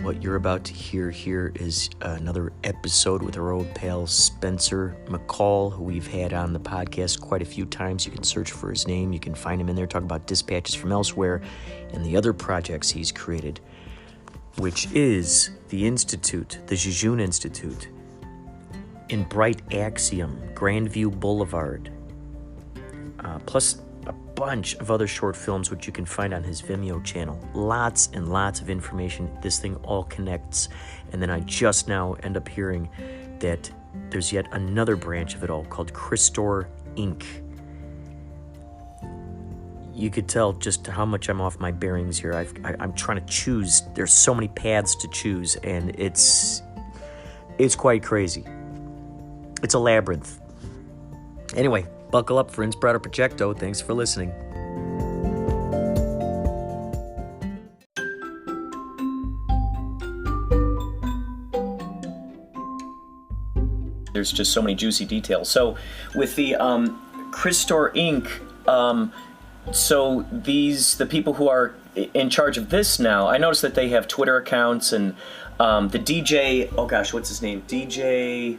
What you're about to hear here is another episode with our old pal Spencer McCall, who we've had on the podcast quite a few times. You can search for his name. You can find him in there, talk about Dispatches from Elsewhere and the other projects he's created, which is the Institute, the Jejune Institute, in Bright Axiom, Grandview Boulevard, plus a bunch of other short films which you can find on his Vimeo channel. Lots and lots of information. This thing all connects. And then I just now end up hearing that there's yet another branch of it all called Crystore Inc. You could tell just how much I'm off my bearings here. I'm trying to choose. There's so many paths to choose, and it's quite crazy. It's a labyrinth. Anyway, buckle up for Inspirado Projecto. Thanks for listening. There's just so many juicy details. So with the Crystore Inc., so the people who are in charge of this now, I noticed that they have Twitter accounts and the DJ, oh gosh, what's his name? DJ...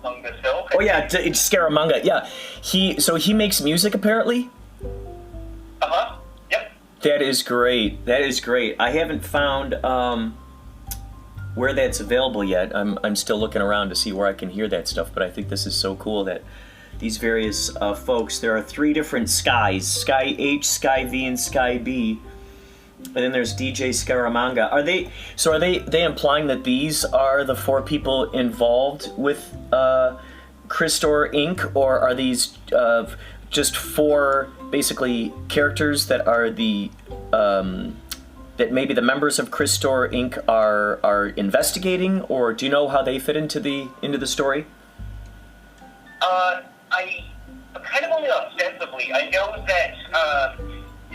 Oh yeah, it's Scaramanga. Yeah, he makes music apparently. Yep. That is great. I haven't found where that's available yet. I'm still looking around to see where I can hear that stuff. But I think this is so cool that these various folks. There are 3 different Skies: Sky H, Sky V, and Sky B. And then there's DJ Scaramanga. Are they implying that these are the 4 people involved with Crystore Inc., or are these just 4 basically characters that are the that maybe the members of Crystore Inc. are investigating, or do you know how they fit into the story? I kind of only ostensibly. I know that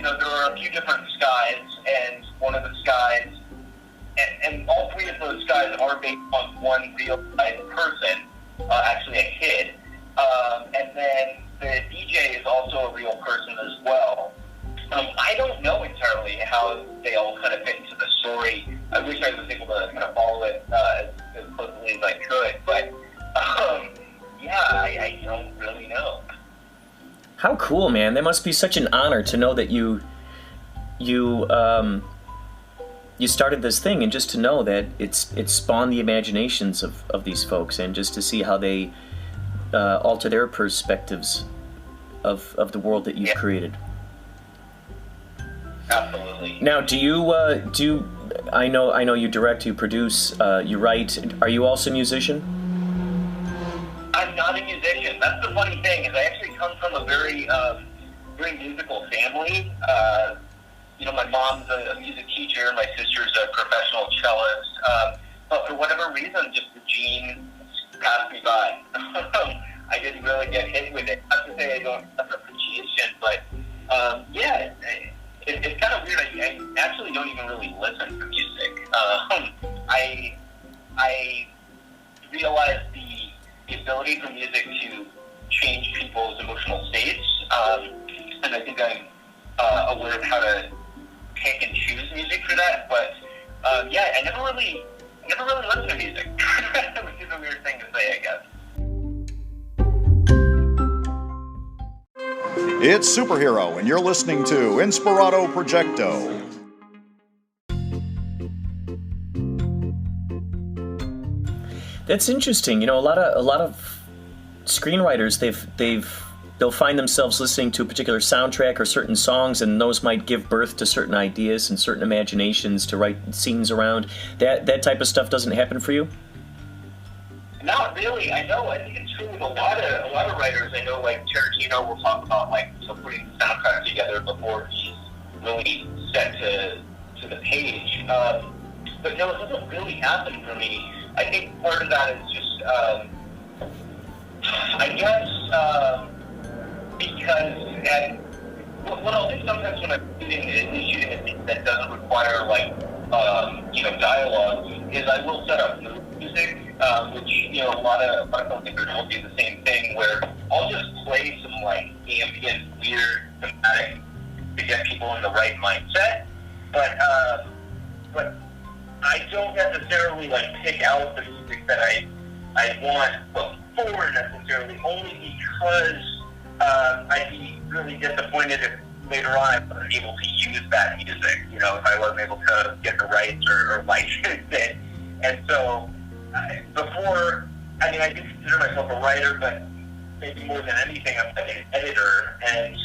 there are a few different Skies, and one of the Skies, and all 3 of those Skies are based on one real-life person, actually a kid, and then the DJ is also a real person as well. I don't know entirely how they all kind of fit into the story. I wish I was able to kind of follow it as closely as I could, but I don't really know. How cool, man. That must be such an honor to know that you started this thing, and just to know that it spawned the imaginations of these folks, and just to see how they alter their perspectives of the world that you've created. Absolutely. Now, I know you direct, you produce, you write. Are you also a musician? I'm not a musician. That's the funny thing, is I actually come from a very musical family. My mom's a music teacher, my sister's a professional cellist, but for whatever reason, just the gene passed me by. I didn't really get hit with it. Not to say I don't have appreciation, but it's kind of weird. I actually don't even really listen to music. I realized the ability for music to change people's emotional states, and I think I'm aware of how to pick and choose music for that. But I never really listened to music, which is a weird thing to say, I guess. It's Superhero, and you're listening to Inspirado Projecto. That's interesting. A lot of screenwriters, they'll find themselves listening to a particular soundtrack or certain songs, and those might give birth to certain ideas and certain imaginations to write scenes around. That type of stuff doesn't happen for you? Not really. I think it's true with a lot of writers. I know, like Tarantino will talk about putting the soundtrack together before he's really set to the page. But no, it doesn't really happen for me. I think part of that is just, because what I'll do sometimes when I'm shooting a thing that doesn't require dialogue, is I will set up music, which a lot of filmmakers will do the same thing, where I'll just play some ambient, weird, thematic to get people in the right mindset. But but I don't necessarily like pick out the music that I want before necessarily, only because I'd be really disappointed if later on I wasn't able to use that music, you know, if I wasn't able to get the rights or license it. And so before, I mean, I do consider myself a writer, but maybe more than anything, I'm like an editor. And,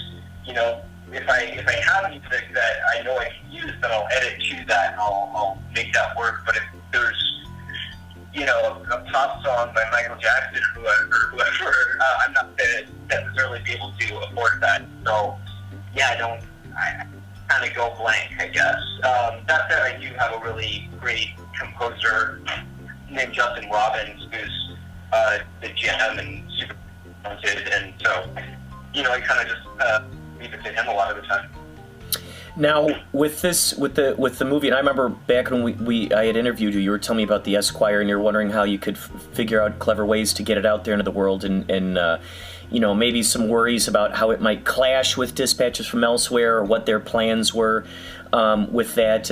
you know, if I have music that I know I can use, then I'll edit to that and I'll make that work. But if there's, you know, a pop song by Michael Jackson or whoever, I'm not going to necessarily be able to afford that. So, yeah, I kind of go blank, I guess. That said, I do have a really great composer named Justin Robbins, who's the gem and super talented, and so, you know, I kind of just leave it to him a lot of the time. Now, with the movie, and I remember back when I had interviewed you, you were telling me about the Esquire, and you're wondering how you could figure out clever ways to get it out there into the world, and you know, maybe some worries about how it might clash with dispatches from elsewhere, or what their plans were with that,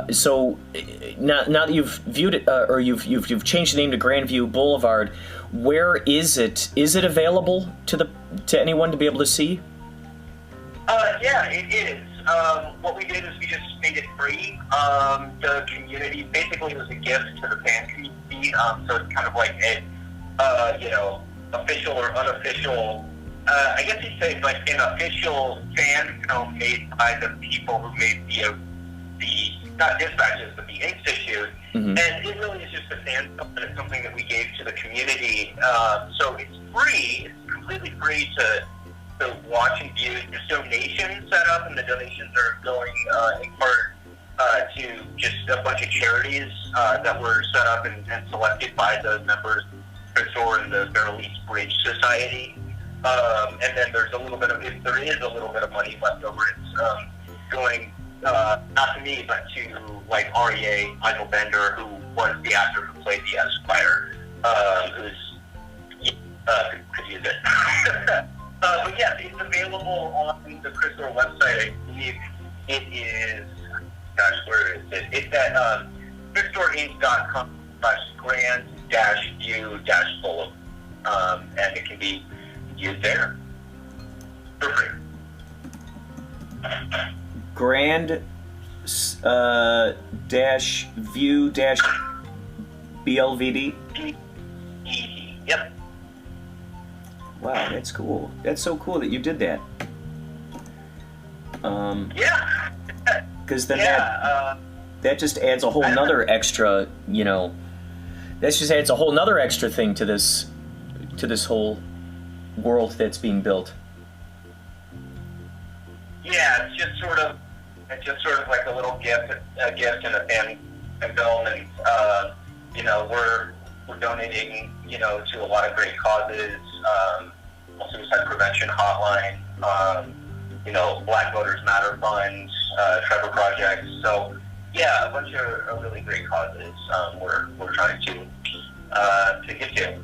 so now that you've viewed it, or you've changed the name to Grandview Boulevard, where is it? Is it available to anyone to be able to see? Yeah, it is. What we did is we just made it free. The community, basically, it was a gift to the fan community. So it's kind of like a, you know, official or unofficial. I guess you'd say it's like an official fan film made by the people who made the not dispatches, but the Institute. Mm-hmm. And it really is just a fan film, and it's something that we gave to the community. So it's free. It's completely free to watch and view. There's donations set up, and the donations are going in part to just a bunch of charities that were set up and selected by the members of Crystore and the Barrel East Bridge Society. And then there's a little bit of, if there is a little bit of money left over, it's going not to me, but to like REA, Michael Bender, who was the actor who played the Esquire, could use it. But yeah, it's available on the Crystore website. I believe it is, gosh, where is it? It's at crystoreinc.com/grand-view-boulevard. And it can be used there for free. Grand dash view dash BLVD? Yep. Wow, that's cool. That's so cool that you did that. Yeah. Because then that just adds a whole nother extra, you know, that just adds a whole nother extra thing to this whole world that's being built. Yeah, it's just sort of like a little gift and a fan film, and you know, we're donating, you know, to a lot of great causes. Suicide prevention hotline, you know, Black Voters Matter Fund, Trevor Project. So yeah, a bunch of really great causes we're trying to get to.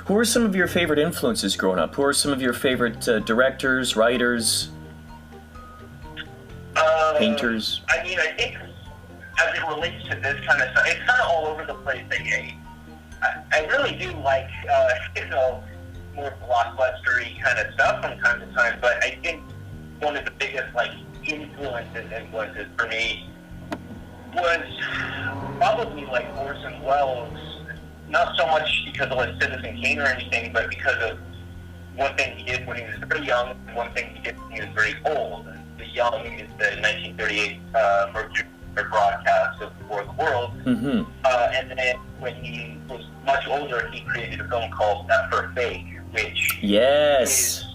Who are some of your favorite influences growing up? Who are some of your favorite directors, writers, painters? I mean, I think as it relates to this kind of stuff, it's kind of all over the place. I really do like, you know, more blockbustery kind of stuff from time to time, but I think one of the biggest, like, influences for me was probably, like, Orson Welles, not so much because of, like, Citizen Kane or anything, but because of one thing he did when he was very young, and one thing he did when he was very old. The young is the 1938 Mercury broadcast of War of the World. Mm-hmm. And then when he was much older, he created a film called F for Fake, which is,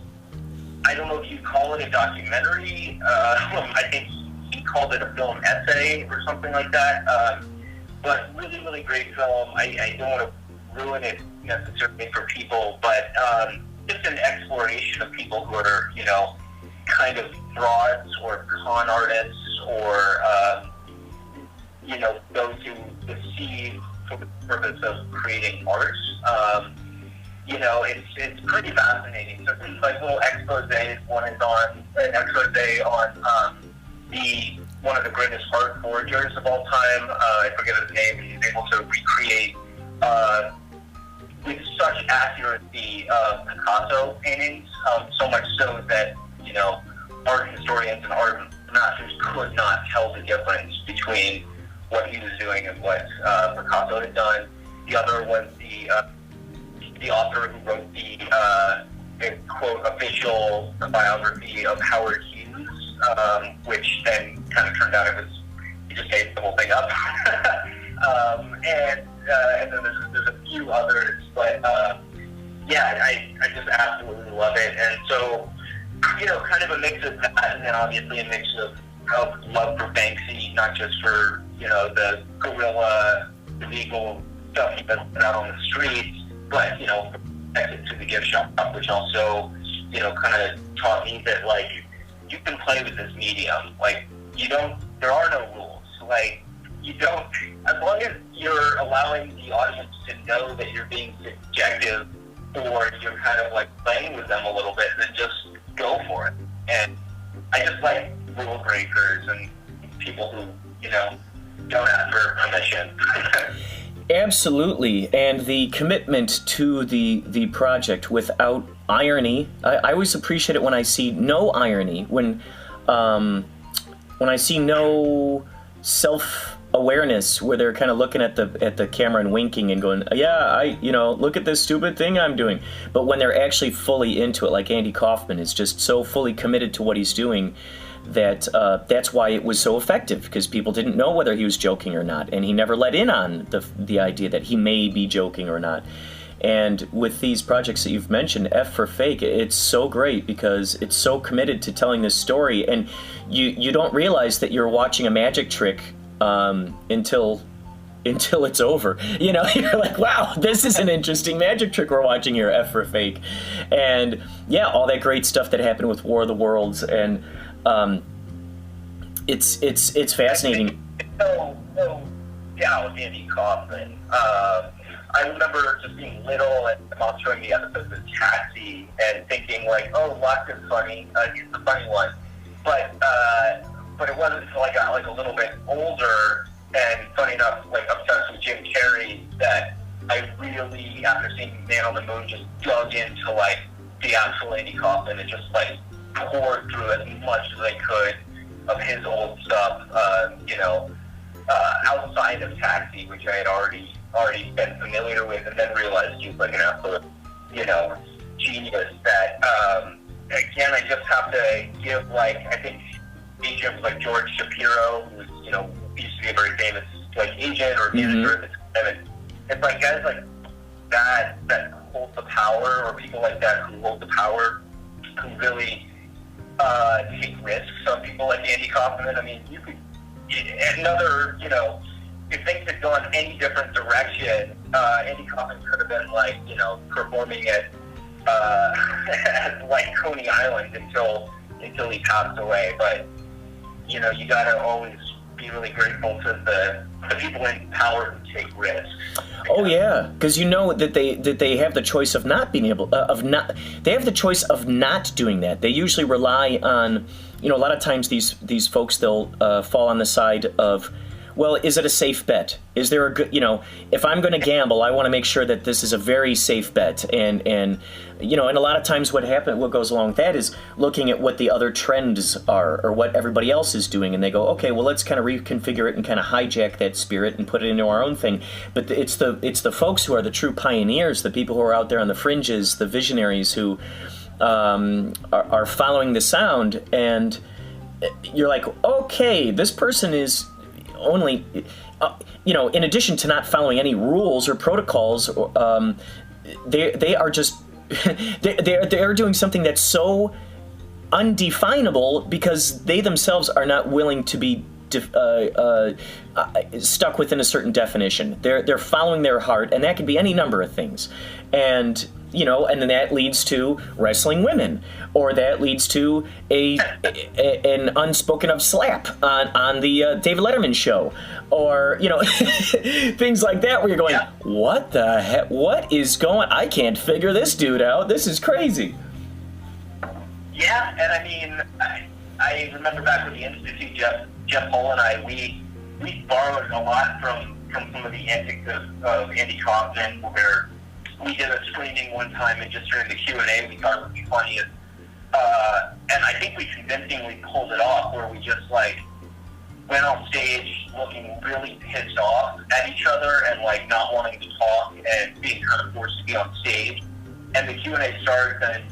I don't know if you call it a documentary. I think he called it a film essay or something like that. But really, really great film. I don't want to ruin it necessarily for people, but just an exploration of people who are, you know, kind of frauds or con artists or, you know, those who deceive for the purpose of creating art. You know, it's pretty fascinating. So things like little exposés. One is on an expose on the one of the greatest art forgers of all time. I forget his name. He's able to recreate with such accuracy Picasso paintings, so much so that, you know, art historians and art masters could not tell the difference between what he was doing and what Picasso had done. The other was the author who wrote the quote official biography of Howard Hughes, which then kind of turned out he just made the whole thing up. And then there's a few others, but yeah, I just absolutely love it. And so, you know, kind of a mix of that, and then obviously a mix of love for Banksy, not just for, you know, the guerrilla illegal stuff he does out on the streets, but, you know, connected to the gift shop, which also, you know, kind of taught me that, like, you can play with this medium. Like, there are no rules. Like, you don't, as long as you're allowing the audience to know that you're being subjective or you're kind of like playing with them a little bit, then just go for it. And I just like rule breakers and people who, you know, don't ask for permission. Absolutely, and the commitment to the project without irony. I always appreciate it when I see no irony, when I see no self-awareness, where they're kind of looking at the camera and winking and going, yeah, look at this stupid thing I'm doing. But when they're actually fully into it, like Andy Kaufman is just so fully committed to what he's doing, that's why it was so effective, because people didn't know whether he was joking or not, and he never let in on the idea that he may be joking or not. And with these projects that you've mentioned, F for Fake, it's so great because it's so committed to telling this story, and you don't realize that you're watching a magic trick until it's over. You know, you're like, wow, this is an interesting magic trick we're watching here, F for Fake. And yeah, all that great stuff that happened with War of the Worlds, and it's fascinating. So yeah, with Andy Kaufman. I remember just being little and my mom showing me episodes of Taxi and thinking like, oh, Locke is funny. He's the funny one. But it wasn't until I got like a little bit older and, funny enough, like obsessed with Jim Carrey, that I really, after seeing Man on the Moon, just dug into like the actual Andy Kaufman and just like poured through as much as I could of his old stuff, outside of Taxi, which I had already been familiar with, and then realized he was like an absolute, genius. That again, I just have to give, like, I think agents like George Shapiro, who's used to be a very famous like agent or manager at the time. It's like guys like that hold the power, or people like that who hold the power, who really take risks. Some people like Andy Kaufman. I mean, you could another, if things had gone any different direction, Andy Kaufman could have been like, performing at like Coney Island until he passed away. But you gotta always be really grateful to the people in power who take risks. Oh yeah, because that they have the choice of not being able they have the choice of not doing that. They usually rely on, a lot of times these folks, they'll fall on the side of, well, is it a safe bet? Is there a good, if I'm going to gamble, I want to make sure that this is a very safe bet. And a lot of times what goes along with that is looking at what the other trends are or what everybody else is doing. And they go, okay, well, let's kind of reconfigure it and kind of hijack that spirit and put it into our own thing. But it's the folks who are the true pioneers, the people who are out there on the fringes, the visionaries who are following the sound. And you're like, okay, this person is only, in addition to not following any rules or protocols, they are just they are doing something that's so undefinable because they themselves are not willing to be stuck within a certain definition. They're following their heart, and that can be any number of things. And and then that leads to wrestling women, or that leads to an unspoken of slap on the David Letterman show, or things like that, where you're going, what the heck? What is going? I can't figure this dude out. This is crazy. Yeah, and I mean, I remember back with the Institute, Jeff Hull and I, we borrowed a lot from some of the antics of Andy Kaufman, where we did a screening one time, and just during the Q&A, we thought it would be funny. And I think we convincingly pulled it off, where we just like went on stage looking really pissed off at each other and like not wanting to talk and being kind of forced to be on stage. And the Q&A starts, and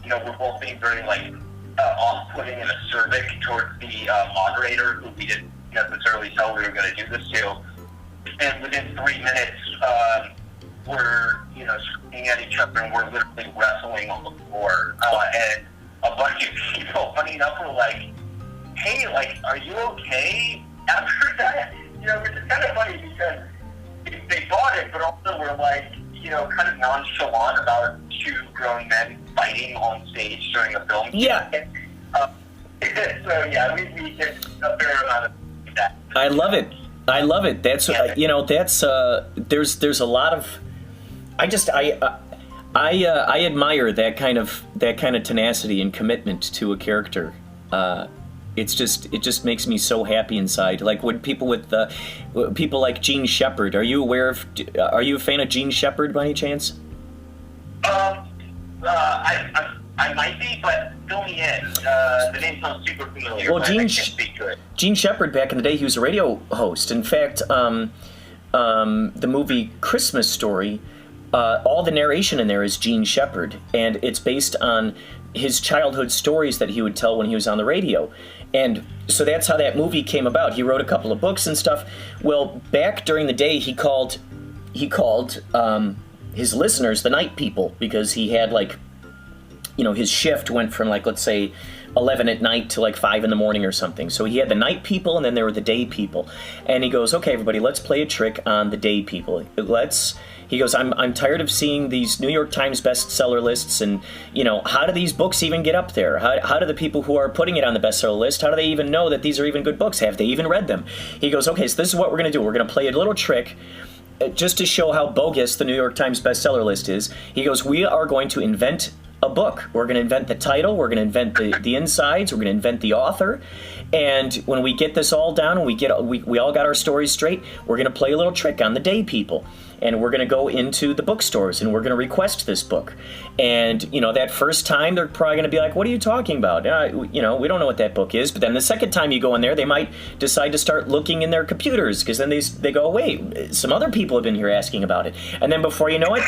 we're both being very like off-putting and acerbic towards the moderator, who we didn't necessarily tell we were going to do this to. And within 3 minutes, we're screaming at each other, and we're literally wrestling on the floor. And a bunch of people, funny enough, were like, "Hey, like, are you okay?" After that, which is kind of funny because they bought it, but also were like, kind of nonchalant about two grown men fighting on stage during a film. Yeah. So yeah, we did a fair amount of that. I love it. That's there's a lot of. I admire that kind of tenacity and commitment to a character. It just makes me so happy inside. Like when people like Gene Shepard. Are you a fan of Gene Shepard by any chance? I might be, but fill me in. The name sounds super familiar. Well, but I can't speak to it. Gene Shepard, back in the day, he was a radio host. In fact, the movie Christmas Story, all the narration in there is Gene Shepard, and it's based on his childhood stories that he would tell when he was on the radio. And so that's how that movie came about. He wrote a couple of books and stuff. Well, back during the day, he called his listeners the night people, because he had his shift went from let's say 11 at night to 5 in the morning or something. So he had the night people, and then there were the day people. And he goes, "Okay, everybody, let's play a trick on the day people. He goes, I'm tired of seeing these New York Times bestseller lists, and how do these books even get up there? How do the people who are putting it on the bestseller list, how do they even know that these are even good books? Have they even read them?" He goes, "Okay, so this is what we're going to do. We're going to play a little trick just to show how bogus the New York Times bestseller list is." He goes, "We are going to invent a book. We're going to invent the title. We're going to invent the insides. We're going to invent the author. And when we get this all down and we all got our stories straight, we're going to play a little trick on the day people. And we're going to go into the bookstores and we're going to request this book. And, that first time they're probably going to be like, 'What are you talking about?' We don't know what that book is." But then the second time you go in there, they might decide to start looking in their computers, because then they go, "Wait, some other people have been here asking about it." And then before you know it,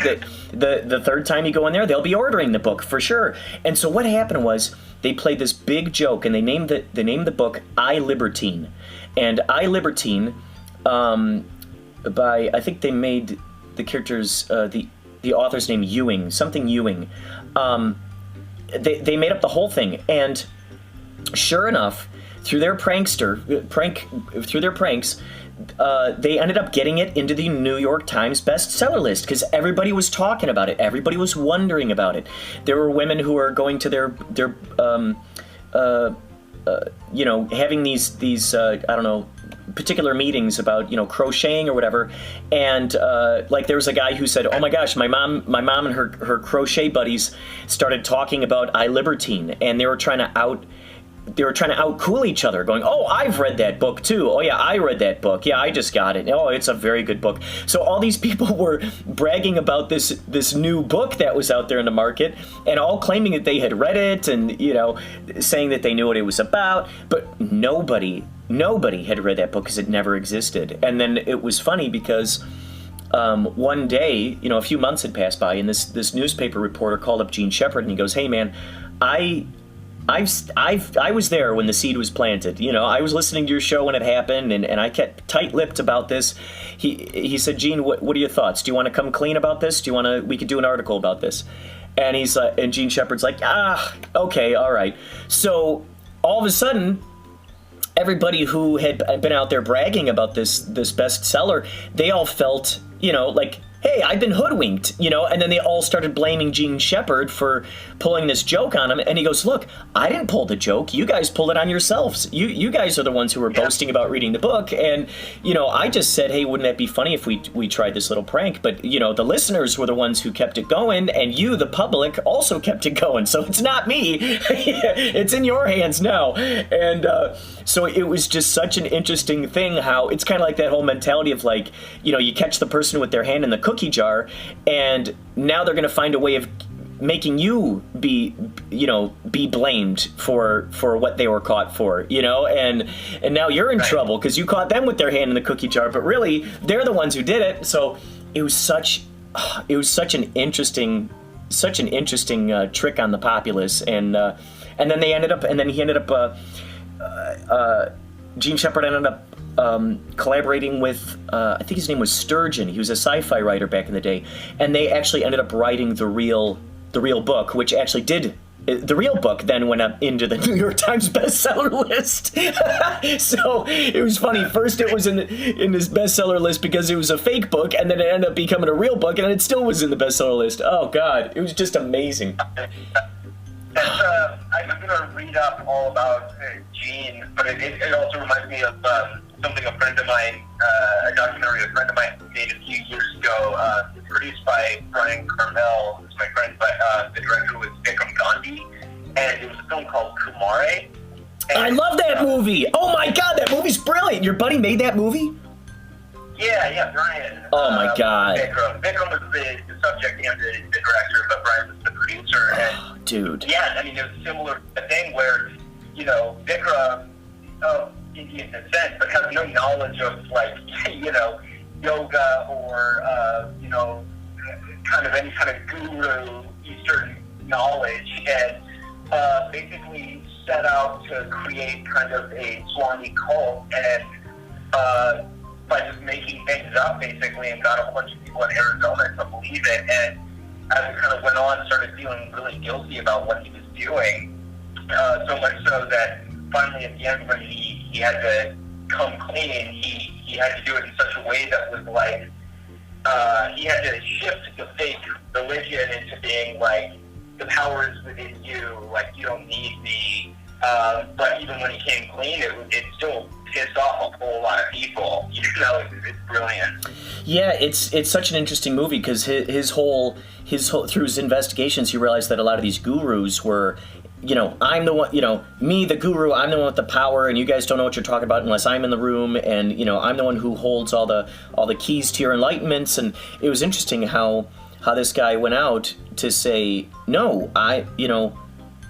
the third time you go in there, they'll be ordering the book for sure. And so what happened was they played this big joke, and they named the book I Libertine. And I Libertine, I think they made the characters, the author's name Ewing, something Ewing. They made up the whole thing, and sure enough, through their pranks, they ended up getting it into the New York Times bestseller list, because everybody was talking about it. Everybody was wondering about it. There were women who were going to their having these I don't know, particular meetings about crocheting or whatever, and there was a guy who said, "Oh my gosh, my mom and her crochet buddies started talking about I Libertine, and they were trying to out-cool each other, going, 'Oh, I've read that book too. Oh yeah, I read that book. Yeah, I just got it. Oh, it's a very good book.'" So all these people were bragging about this new book that was out there in the market, and all claiming that they had read it, and saying that they knew what it was about. But nobody had read that book, because it never existed. And then it was funny because one day, a few months had passed by, and this newspaper reporter called up Gene Shepard, and he goes, "Hey man, I was there when the seed was planted. I was listening to your show when it happened, and I kept tight-lipped about this." He said, "Gene, what are your thoughts? Do you want to come clean about this? We could do an article about this?" And and Gene Shepard's like, "Okay, all right." So all of a sudden, everybody who had been out there bragging about this bestseller, they all felt, hey, I've been hoodwinked, and then they all started blaming Gene Shepard for pulling this joke on him, and he goes, look, I didn't pull the joke, you guys pulled it on yourselves. You guys are the ones who were boasting about reading the book, and, I just said, hey, wouldn't that be funny if we tried this little prank, but, the listeners were the ones who kept it going, and you, the public, also kept it going, so it's not me, it's in your hands now, and so it was just such an interesting thing how it's kind of like that whole mentality of like, you catch the person with their hand in the cookie jar, and now they're going to find a way of making you be blamed for what they were caught for, and now you're in trouble because you caught them with their hand in the cookie jar, but really they're the ones who did it. So it was such an interesting trick on the populace, and then he ended up Gene Shepard ended up collaborating with, I think his name was Sturgeon. He was a sci-fi writer back in the day, and they actually ended up writing the real book, which actually did. The real book then went up into the New York Times bestseller list. So it was funny. First, it was in this bestseller list because it was a fake book, and then it ended up becoming a real book, and it still was in the bestseller list. Oh God, it was just amazing. I'm going to read up all about Gene, but it also reminds me of something a friend of mine, a documentary a friend of mine made a few years ago. It's produced by Brian Carmel, who's my friend, but the director was Vikram Gandhi, and it was a film called Kumare. I love that movie. Oh my God, that movie's brilliant. Your buddy made that movie? Yeah, Brian. Oh my God. Vikram was the subject and the director, but Brian was the producer. And dude. Yeah, I mean, it was a similar thing where, Vikram, Indian descent, but has no knowledge of, like, yoga or, kind of any kind of guru Eastern knowledge, and basically set out to create kind of a Swami cult, and by just making things up, basically, and got a bunch of people in Arizona to believe it, and as it kind of went on, started feeling really guilty about what he was doing, so much so that finally at the end when he had to come clean, he had to do it in such a way that was like, he had to shift the fake religion into being like, the power is within you, like, you don't need me, but even when he came clean, it still pissed off a whole lot of people. It's brilliant. Yeah, it's such an interesting movie because his whole through his investigations, he realized that a lot of these gurus were, I'm the one, me, the guru, I'm the one with the power, and you guys don't know what you're talking about unless I'm in the room, and I'm the one who holds all the keys to your enlightenments. And it was interesting how this guy went out to say, no,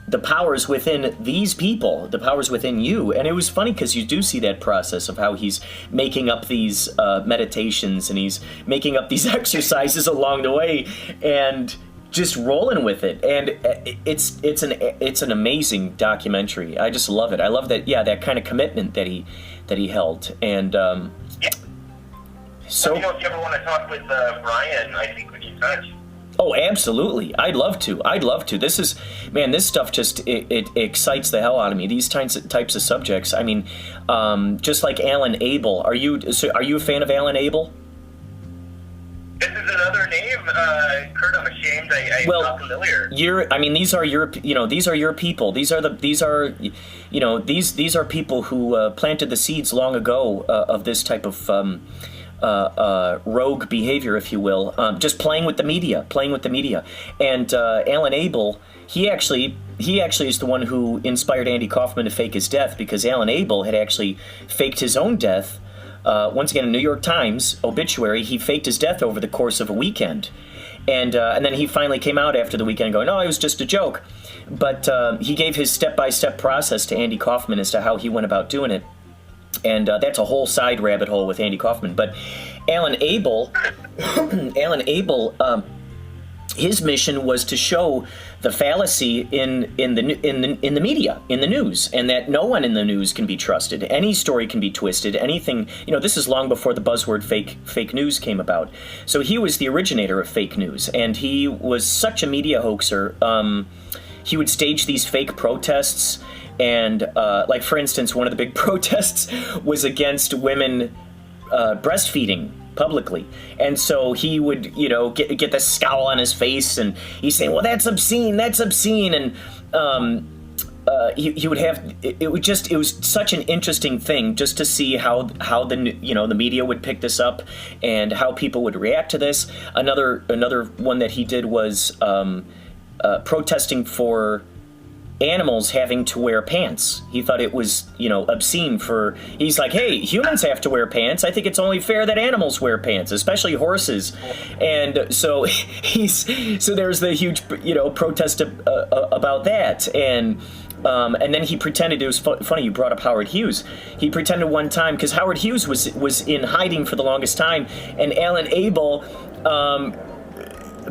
the power is within these people. The power is within you. And it was funny because you do see that process of how he's making up these meditations and he's making up these exercises along the way and just rolling with it. And it's an amazing documentary. I just love it. I love that. Yeah, that kind of commitment that he held. And so, if you ever want to talk with Brian, I think we can touch. Oh, absolutely. I'd love to. This stuff just, it excites the hell out of me. These types of subjects. I mean, just like Alan Abel. Are you a fan of Alan Abel? This is another name, Kurt. I'm ashamed. I'm not familiar. These are your people. These are people who planted the seeds long ago of this type of rogue behavior, if you will, just playing with the media. And Alan Abel, he actually is the one who inspired Andy Kaufman to fake his death, because Alan Abel had actually faked his own death. Once again, in New York Times obituary, he faked his death over the course of a weekend. And then he finally came out after the weekend going, no, it was just a joke. But he gave his step-by-step process to Andy Kaufman as to how he went about doing it. And that's a whole side rabbit hole with Andy Kaufman. But Alan Abel, his mission was to show the fallacy in the media, in the news, and that no one in the news can be trusted. Any story can be twisted. Anything, this is long before the buzzword fake news came about. So he was the originator of fake news, and he was such a media hoaxer. He would stage these fake protests. And, like, for instance, one of the big protests was against women breastfeeding publicly. And so he would, get this scowl on his face, and he's saying, well, that's obscene, and he would have, it was such an interesting thing just to see how the media would pick this up and how people would react to this. Another one that he did was protesting for animals having to wear pants. He thought it was, obscene he's like, hey, humans have to wear pants. I think it's only fair that animals wear pants, especially horses. And so there's the huge, protest about that. And then he pretended, it was funny you brought up Howard Hughes. He pretended one time, because Howard Hughes was in hiding for the longest time, and Alan Abel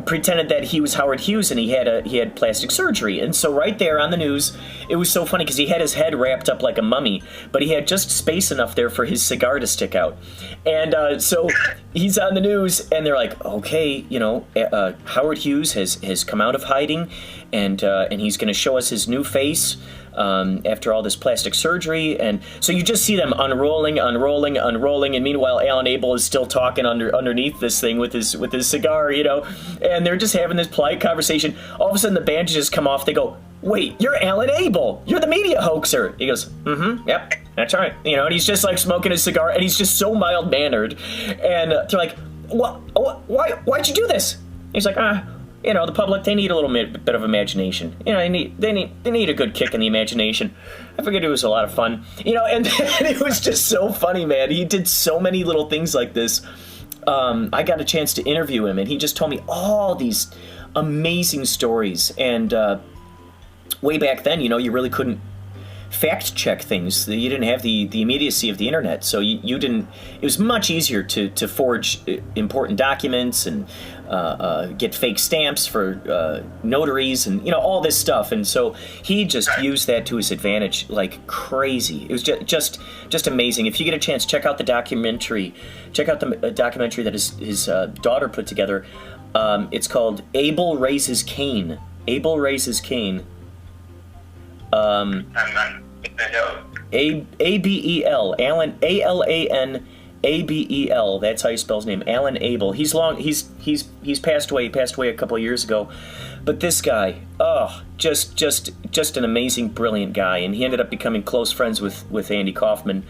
pretended that he was Howard Hughes, and he had plastic surgery. And so right there on the news, it was so funny because he had his head wrapped up like a mummy, but he had just space enough there for his cigar to stick out. And so he's on the news, and they're like, okay, Howard Hughes has come out of hiding, and he's going to show us his new face after all this plastic surgery. And so you just see them unrolling, and meanwhile Alan Abel is still talking underneath this thing with his cigar, and they're just having this polite conversation. All of a sudden the bandages come off. They go, wait, you're Alan Abel, you're the media hoaxer. He goes, yep, that's right. And he's just like smoking his cigar, and he's just so mild-mannered. And they're like, why'd you do this? He's like, the public, they need a little bit of imagination. They need a good kick in the imagination. I figured it was a lot of fun. And it was just so funny, man. He did so many little things like this. I got a chance to interview him, and he just told me all these amazing stories. And way back then, you really couldn't fact check things. You didn't have the immediacy of the internet, so you didn't. It was much easier to forge important documents and get fake stamps for notaries and all this stuff. And so he just used that to his advantage like crazy. It was just amazing. If you get a chance, check out the documentary. Check out the documentary that his daughter put together. It's called Abel Raises Cain. Abel Raises Cain. Abel, Alan, Alan Abel. That's how you spell his name, Alan Abel. He's passed away. He passed away a couple of years ago. But this guy, just an amazing, brilliant guy. And he ended up becoming close friends with Andy Kaufman,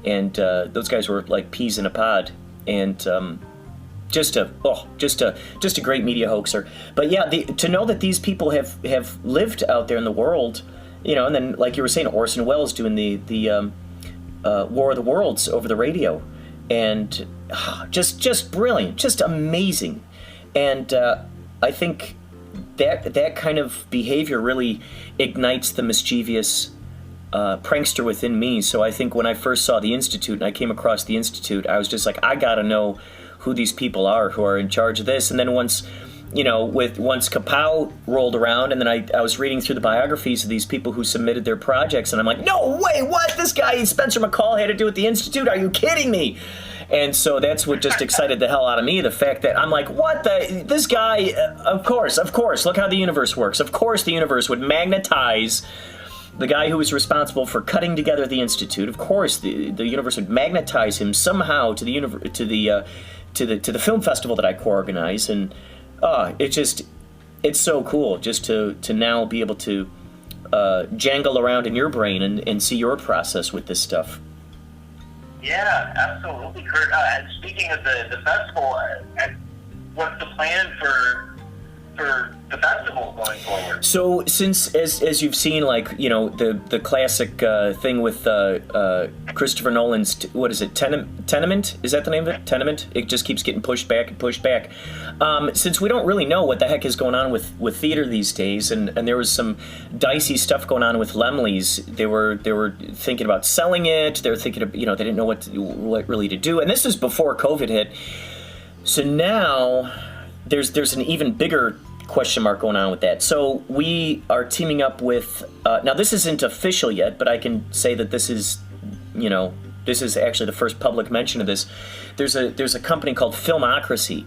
and those guys were like peas in a pod. And just a great media hoaxer. But yeah, to know that these people have lived out there in the world. And then, like you were saying, Orson Welles doing the War of the Worlds over the radio, and just brilliant, just amazing. And I think that kind of behavior really ignites the mischievous prankster within me. So I think when I first saw the Institute and I came across the Institute, I was just like, I gotta know who these people are who are in charge of this. And then once Kapow rolled around, and then I was reading through the biographies of these people who submitted their projects, and I'm like, no way, what? This guy, Spencer McCall, had to do with the Institute? Are you kidding me? And so that's what just excited the hell out of me, the fact that I'm like, this guy, of course, look how the universe works. Of course the universe would magnetize the guy who was responsible for cutting together the Institute. Of course the universe would magnetize him somehow to the film festival that I co-organize. And it's so cool just to now be able to jangle around in your brain and see your process with this stuff. Yeah, absolutely, Kurt. Speaking of the festival, what's the plan for the festival going forward? So since, as you've seen, like, the classic thing with Christopher Nolan's, what is it, Tenement? Is that the name of it? Tenement? It just keeps getting pushed back and pushed back. Since we don't really know what the heck is going on with theater these days, and there was some dicey stuff going on with Laemmle's. They were thinking about selling it. They were thinking of, they didn't know what really to do. And this is before COVID hit. So now there's an even bigger question mark going on with that. So we are teaming up with, now this isn't official yet, but I can say that this is actually the first public mention of this. There's a company called Filmocracy,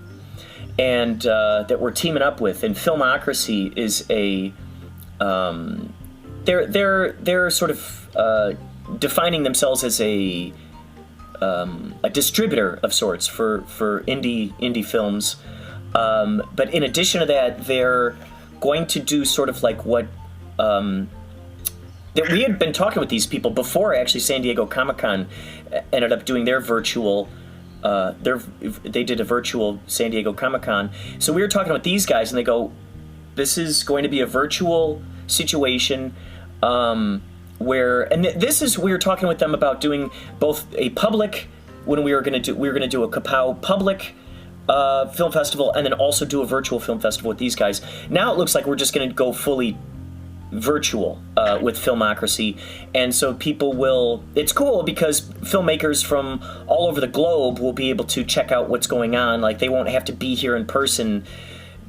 and that we're teaming up with. And Filmocracy is they're sort of defining themselves as a a distributor of sorts for indie films. But in addition to that, they're going to do sort of like what that we had been talking with these people before actually San Diego Comic-Con ended up doing their virtual. They did a virtual San Diego Comic-Con. So we were talking with these guys, and they go, "This is going to be a virtual situation." This is we were talking with them about doing both a public when we were going to do a Kapow public film festival, and then also do a virtual film festival with these guys. Now it looks like we're just going to go fully virtual with Filmocracy, and so people will. It's cool because filmmakers from all over the globe will be able to check out what's going on. Like they won't have to be here in person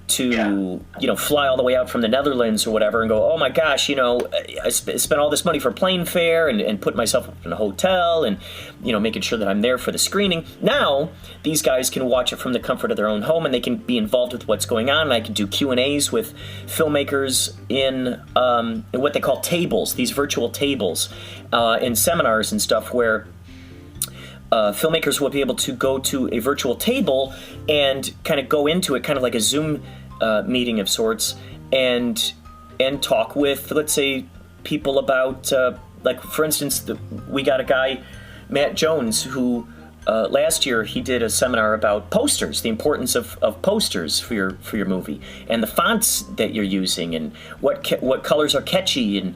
to fly all the way out from the Netherlands or whatever and go, oh my gosh, I spent all this money for plane fare and put myself up in a hotel and making sure that I'm there for the screening. Now these guys can watch it from the comfort of their own home, and they can be involved with what's going on. And I can do Q&As with filmmakers in what they call tables, these virtual tables, in seminars and stuff where filmmakers will be able to go to a virtual table and kind of go into it, kind of like a Zoom meeting of sorts, and talk with, let's say, people about, like, for instance, we got a guy, Matt Jones, who last year he did a seminar about posters, the importance of posters for your movie, and the fonts that you're using, and what colors are catchy, and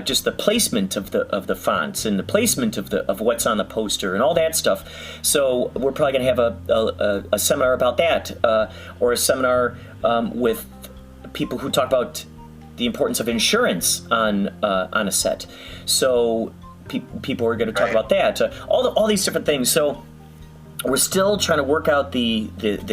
just the placement of the fonts, and the placement of what's on the poster, and all that stuff. So we're probably going to have a seminar about that, or a seminar with people who talk about the importance of insurance on a set. So people are going to talk about that. All these different things. So we're still trying to work out the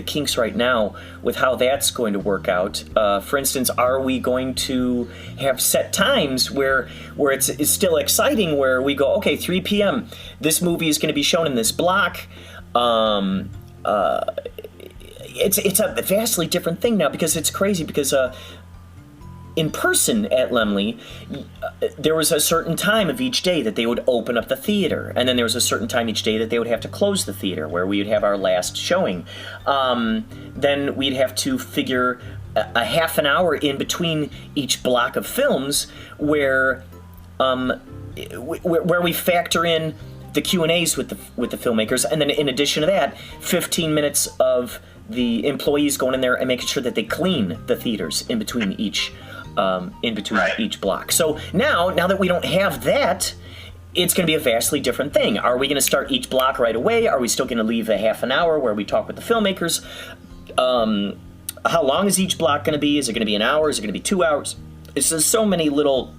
kinks right now with how that's going to work out. For instance, are we going to have set times where it's still exciting, where we go, okay, 3 p.m., this movie is going to be shown in this block. It's a vastly different thing now, because it's crazy, because in person at Laemmle, there was a certain time of each day that they would open up the theater, and then there was a certain time each day that they would have to close the theater, where we would have our last showing. Then we'd have to figure a half an hour in between each block of films where we factor in the Q&As with the filmmakers, and then in addition to that, 15 minutes of the employees going in there and making sure that they clean the theaters in between each each block. So now that we don't have that, it's going to be a vastly different thing. Are we going to start each block right away? Are we still going to leave a half an hour where we talk with the filmmakers? How long is each block going to be? Is it going to be an hour? Is it going to be 2 hours? It's just so many little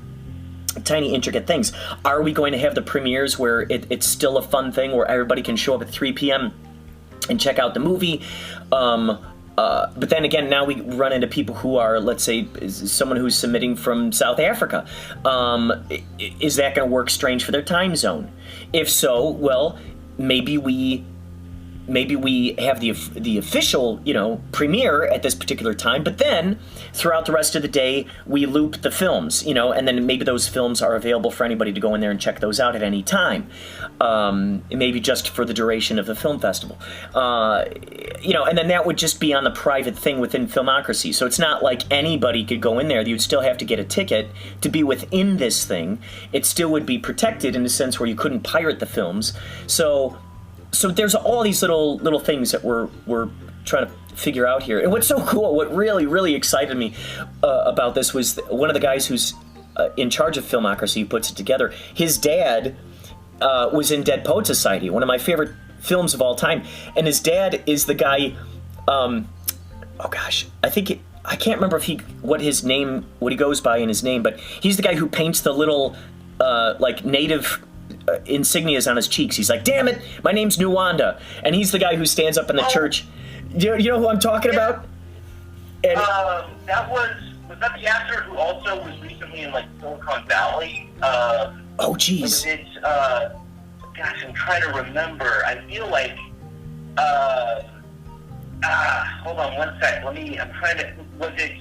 tiny intricate things. Are we going to have the premieres where it's still a fun thing where everybody can show up at 3 p.m. and check out the movie? But then again, now we run into people who are, let's say, someone who's submitting from South Africa. Is that going to work strange for their time zone? If so, well, maybe we have the official, premiere at this particular time, but then throughout the rest of the day, we loop the films, and then maybe those films are available for anybody to go in there and check those out at any time, maybe just for the duration of the film festival, and then that would just be on the private thing within Filmocracy. So it's not like anybody could go in there. You'd still have to get a ticket to be within this thing. It still would be protected in a sense where you couldn't pirate the films. So there's all these little things that we're trying to figure out here. And what's so cool, what really, really excited me about this was one of the guys who's in charge of Filmocracy, who puts it together. His dad was in Dead Poet Society, one of my favorite films of all time. And his dad is the guy, I can't remember what he goes by in his name, but he's the guy who paints the little native insignias on his cheeks. He's like, damn it, my name's Nuwanda. And he's the guy who stands up in the church. You know who I'm talking about? And that was that the actor who also was recently in Silicon Valley? Oh, jeez. Gosh, I'm trying to remember. I feel like hold on one sec. I'm trying to. Was it?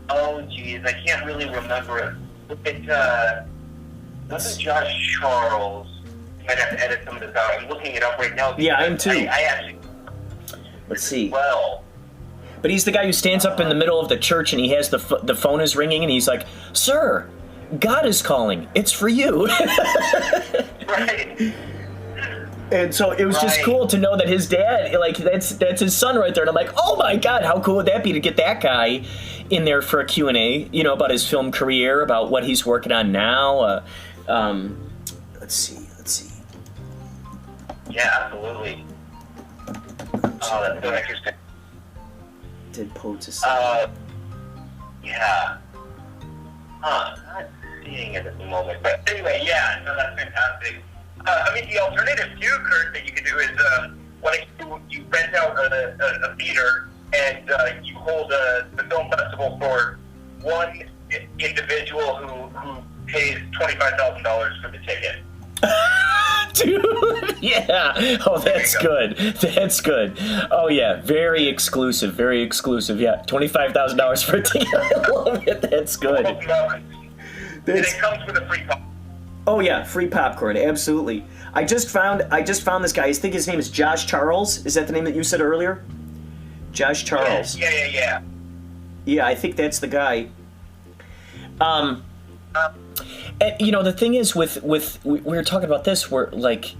Oh, geez, I can't really remember it. It wasn't Josh Charles. might have to edit some of this out. I'm looking it up right now. Yeah, I am too. I actually. Let's see. Well. But he's the guy who stands up in the middle of the church and he has the phone is ringing and he's like, "Sir, God is calling. It's for you." Right. And so it was just cool to know that his dad, like, that's his son right there. And I'm like, oh my God, how cool would that be to get that guy in there for a Q&A, you know, about his film career, about what he's working on now. Let's see. Yeah, absolutely. Oh, that's so interesting. Dead Poets Society. Yeah. Huh. I'm not seeing it at the moment. But anyway, yeah, so that's fantastic. I mean, the alternative too, Kurt, that you could do is when you rent out a theater and you hold the film festival for one individual who pays $25,000 for the ticket. Dude, yeah. Oh, that's good. That's good. Oh, yeah. Very exclusive. Yeah, $25,000 for a ticket. I love it. That's good. And it comes with a free popcorn. Oh yeah, free popcorn. Absolutely. I just found this guy. I think his name is Josh Charles. Is that the name that you said earlier? Josh Charles. Yeah. Yeah, I think that's the guy. And, you know, the thing is with we were talking about this, where like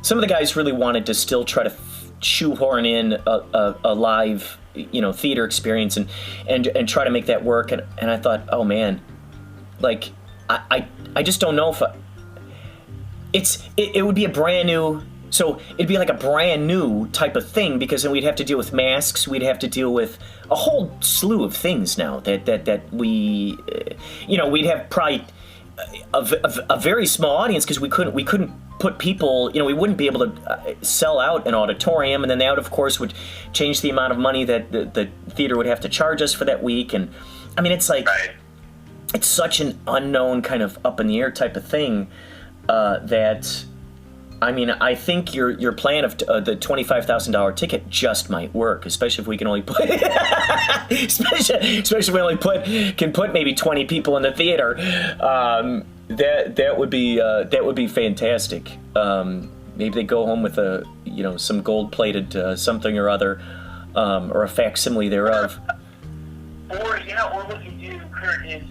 some of the guys really wanted to still try to shoehorn in a live, you know, theater experience and try to make that work, and I thought, oh man, like I just don't know if it would be a brand new. So it'd be like a brand new type of thing, because then we'd have to deal with masks. We'd have to deal with a whole slew of things now that we, you know, we'd have probably a very small audience, because we couldn't put people, you know, we wouldn't be able to sell out an auditorium, and then that of course would change the amount of money that the theater would have to charge us for that week. And I mean, it's like, it's such an unknown kind of up in the air type of thing that. I mean, I think your plan of the $25,000 ticket just might work, especially if we can only put, especially if we only can put maybe 20 people in the theater. That would be fantastic. Maybe they go home with some gold-plated something or other, or a facsimile thereof. Or what you do, Kurt, is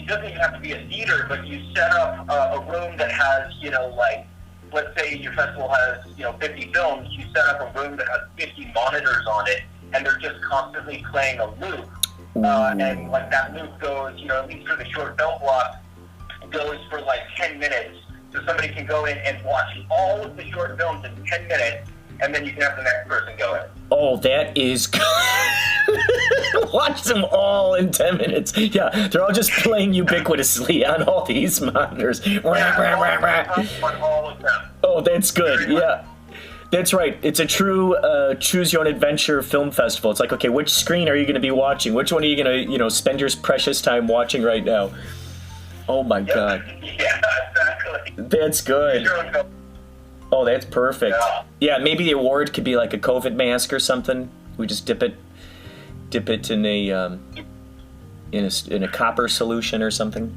it doesn't even have to be a theater, but you set up a room that has, like, let's say your festival has, 50 films, you set up a room that has 50 monitors on it, and they're just constantly playing a loop. And, like, that loop goes, at least for the short film block, goes for, like, 10 minutes. So somebody can go in and watch all of the short films in 10 minutes, and then you can have the next person go in. Oh, that is good. Watch them all in 10 minutes. Yeah, they're all just playing ubiquitously on all these monitors. On all of them. Oh, that's good. Yeah, that's right. It's a true choose-your-own-adventure film festival. It's like, okay, which screen are you going to be watching? Which one are you going to, spend your precious time watching right now? Oh, my God. Yeah, exactly. That's good. Oh, that's perfect. Yeah, maybe the award could be like a COVID mask or something. We just dip it in a copper solution or something.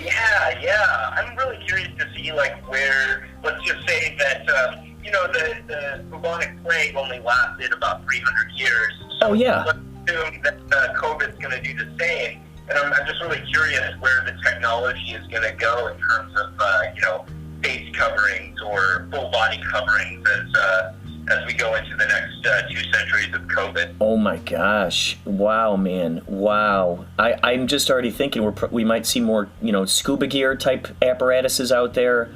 Yeah. I'm really curious to see, like, where, let's just say that the bubonic plague only lasted about 300 years. So oh yeah. Let's assume that COVID's going to do the same. And I'm just really curious where the technology is going to go in terms of face coverings or full body coverings as we go into the next 2 centuries of COVID. Oh my gosh! Wow, man! Wow! I'm just already thinking we might see more scuba gear type apparatuses out there.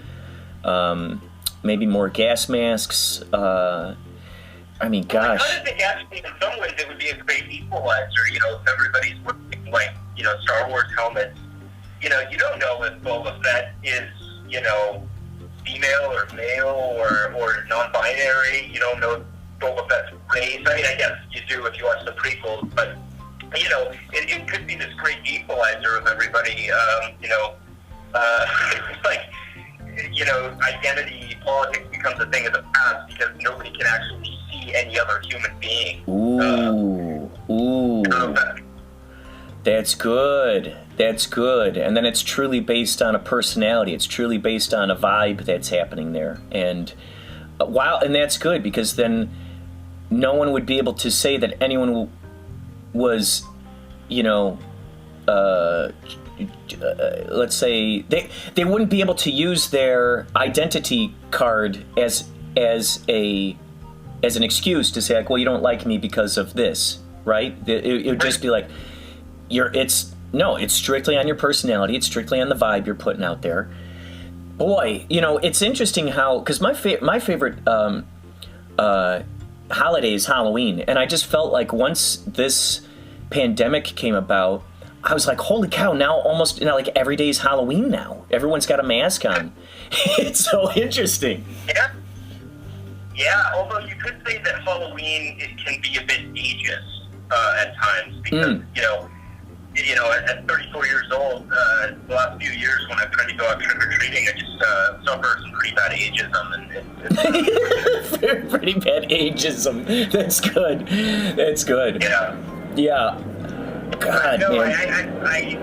Maybe more gas masks. I mean, gosh. I kind of think actually in some ways it would be a great equalizer. If everybody's wearing like Star Wars helmets. You don't know if Boba Fett is female or male or non-binary. You don't know Boba Fett's race. I mean, I guess you do if you watch the prequels, but it could be this great equalizer of everybody. It's like identity politics becomes a thing of the past because nobody can actually see any other human being. Ooh. That's good. That's good. And then it's truly based on a personality. It's truly based on a vibe that's happening there. And and that's good, because then no one would be able to say that anyone was, let's say they wouldn't be able to use their identity card as an excuse to say, like, well, you don't like me because of this, right? It would just be like, it's strictly on your personality. It's strictly on the vibe you're putting out there. Boy, it's interesting how, because my favorite holiday is Halloween, and I just felt like once this pandemic came about, I was like, holy cow, now almost, like every day is Halloween now. Everyone's got a mask on. It's so interesting. Yeah, although you could say that Halloween, it can be a bit ageist at times, because, at 34 years old, the last few years when I've tried to go out trick-or-treating, I just suffer some pretty bad ageism. And pretty bad ageism. That's good. That's good. Yeah. Yeah. God, no, man. I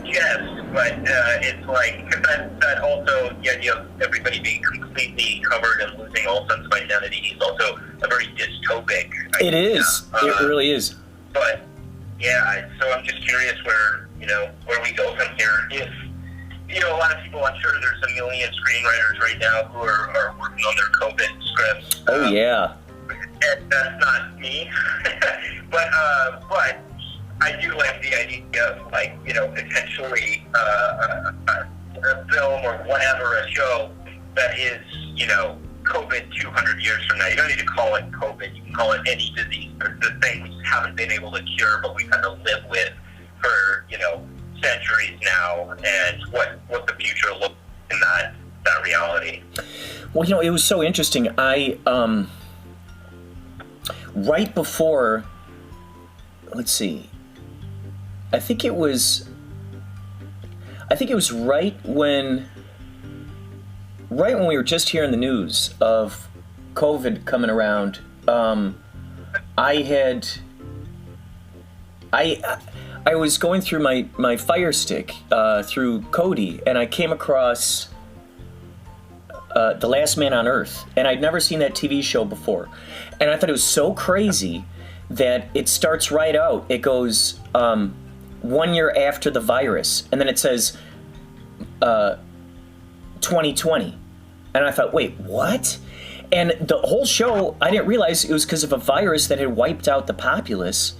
jest, but it's like, because that also, the idea of everybody being completely covered and losing all sense of identity is also a very dystopic idea. It is. It really is. But, yeah, so I'm just curious where we go from here. If, a lot of people, I'm sure there's a million screenwriters right now who are working on their COVID scripts. Oh, yeah. And that's not me. but I do like the idea of, like, potentially a film or whatever, a show that is, COVID 200 years from now. You don't need to call it COVID. You can call it any disease or the thing we just haven't been able to cure, but we've had to live with for, centuries now, and what the future looks in that reality. Well, it was so interesting. I, right before, let's see, I think it was right when we were just hearing the news of COVID coming around. I was going through my Fire Stick through Kodi, and I came across The Last Man on Earth, and I'd never seen that TV show before, and I thought it was so crazy that it starts right out. It goes 1 year after the virus, and then it says 2020, and I thought, wait, what? And the whole show, I didn't realize it was because of a virus that had wiped out the populace.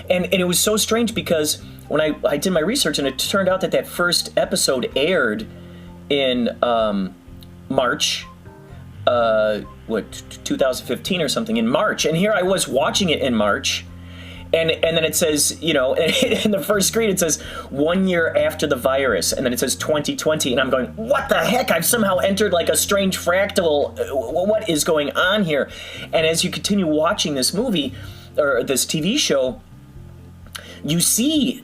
And it was so strange, because when I did my research, and it turned out that first episode aired in March, 2015 or something, in March. And here I was watching it in March, and then it says, in the first screen it says 1 year after the virus, and then it says 2020, and I'm going, what the heck? I've somehow entered like a strange fractal. What is going on here? And as you continue watching this movie, or this TV show, you see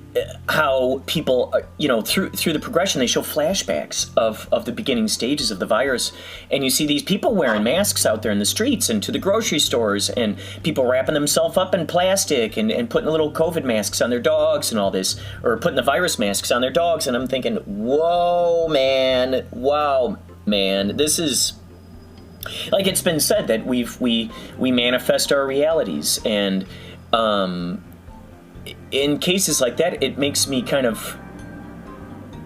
how people, through the progression, they show flashbacks of the beginning stages of the virus, and you see these people wearing masks out there in the streets and to the grocery stores, and people wrapping themselves up in plastic and putting little COVID masks on their dogs and all this, or putting the virus masks on their dogs, and I'm thinking, wow, man, this is, like it's been said that we manifest our realities, and in cases like that, it makes me kind of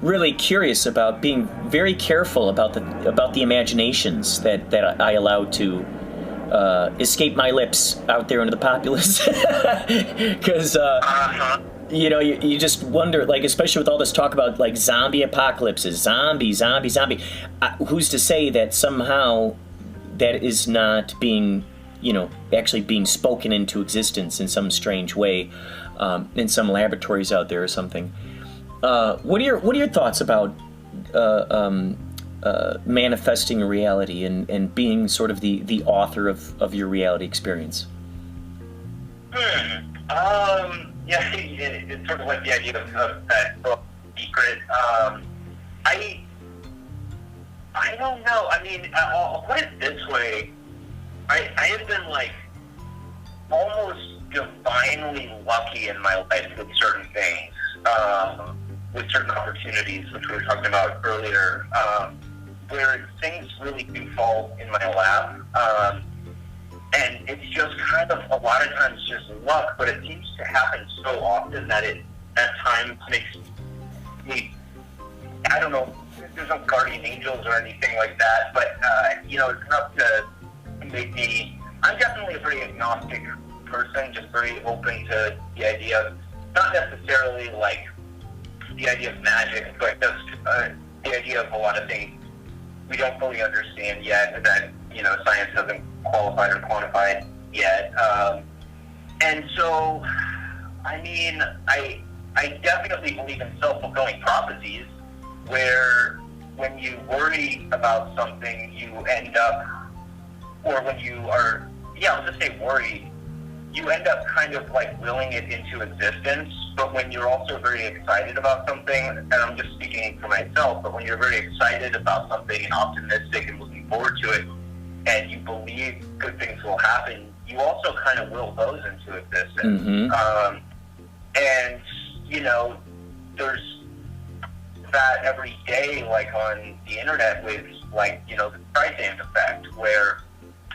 really curious about being very careful about the imaginations that I allow to escape my lips out there into the populace, because you just wonder, like, especially with all this talk about like zombie apocalypses, zombie. Who's to say that somehow that is not being, actually being spoken into existence in some strange way, in some laboratories out there or something. What are your thoughts about manifesting a reality and being sort of the author of your reality experience? Yeah, it's sort of like the idea of that book, Secret. I don't know. I mean, I'll put it this way. I have been like almost divinely lucky in my life with certain things. with certain opportunities, which we were talking about earlier, where things really do fall in my lap. And it's just kind of a lot of times just luck, but it seems to happen so often that it at times makes me, I don't know, there's no guardian angels or anything like that, but, it's enough to make me, I'm definitely a very agnostic person, just very open to the idea of, not necessarily like the idea of magic, but just the idea of a lot of things we don't fully understand yet, that, science hasn't qualified or quantified yet. And so, I mean, I definitely believe in self-fulfilling prophecies, where when you worry about something, you end up, or when you are, I'll just say worried, you end up kind of like willing it into existence. But when you're also very excited about something, and I'm just speaking for myself, but when you're very excited about something and optimistic and looking forward to it, and you believe good things will happen, you also kind of will those into existence. Mm-hmm. And, there's that every day, like on the internet with like, the Streisand effect, where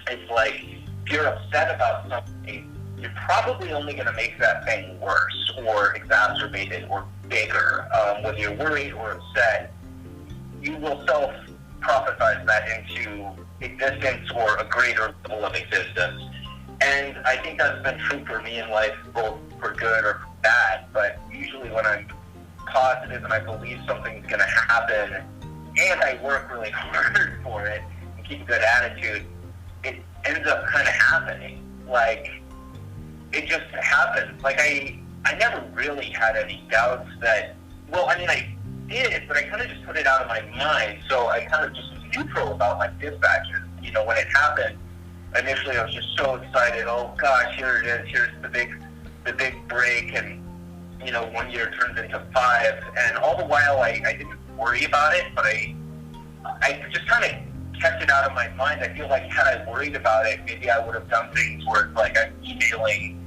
it's like, if you're upset about something, you're probably only going to make that thing worse or exacerbate it or bigger. Whether you're worried or upset, you will self-prophesize that into existence or a greater level of existence. And I think that's been true for me in life, both for good or for bad. But usually when I'm positive and I believe something's going to happen and I work really hard for it and keep a good attitude, it ends up kind of happening. Like, it just happens. Like, I never really had any doubts that, I did, but I kind of just put it out of my mind. So I kind of just was neutral about my dispatches. When it happened, initially I was just so excited. Oh gosh, here it is. Here's the big break. And, 1 year turns into 5. And all the while I didn't worry about it, but I just kind of kept it out of my mind. I feel like had I worried about it, maybe I would have done things where it's like I'm emailing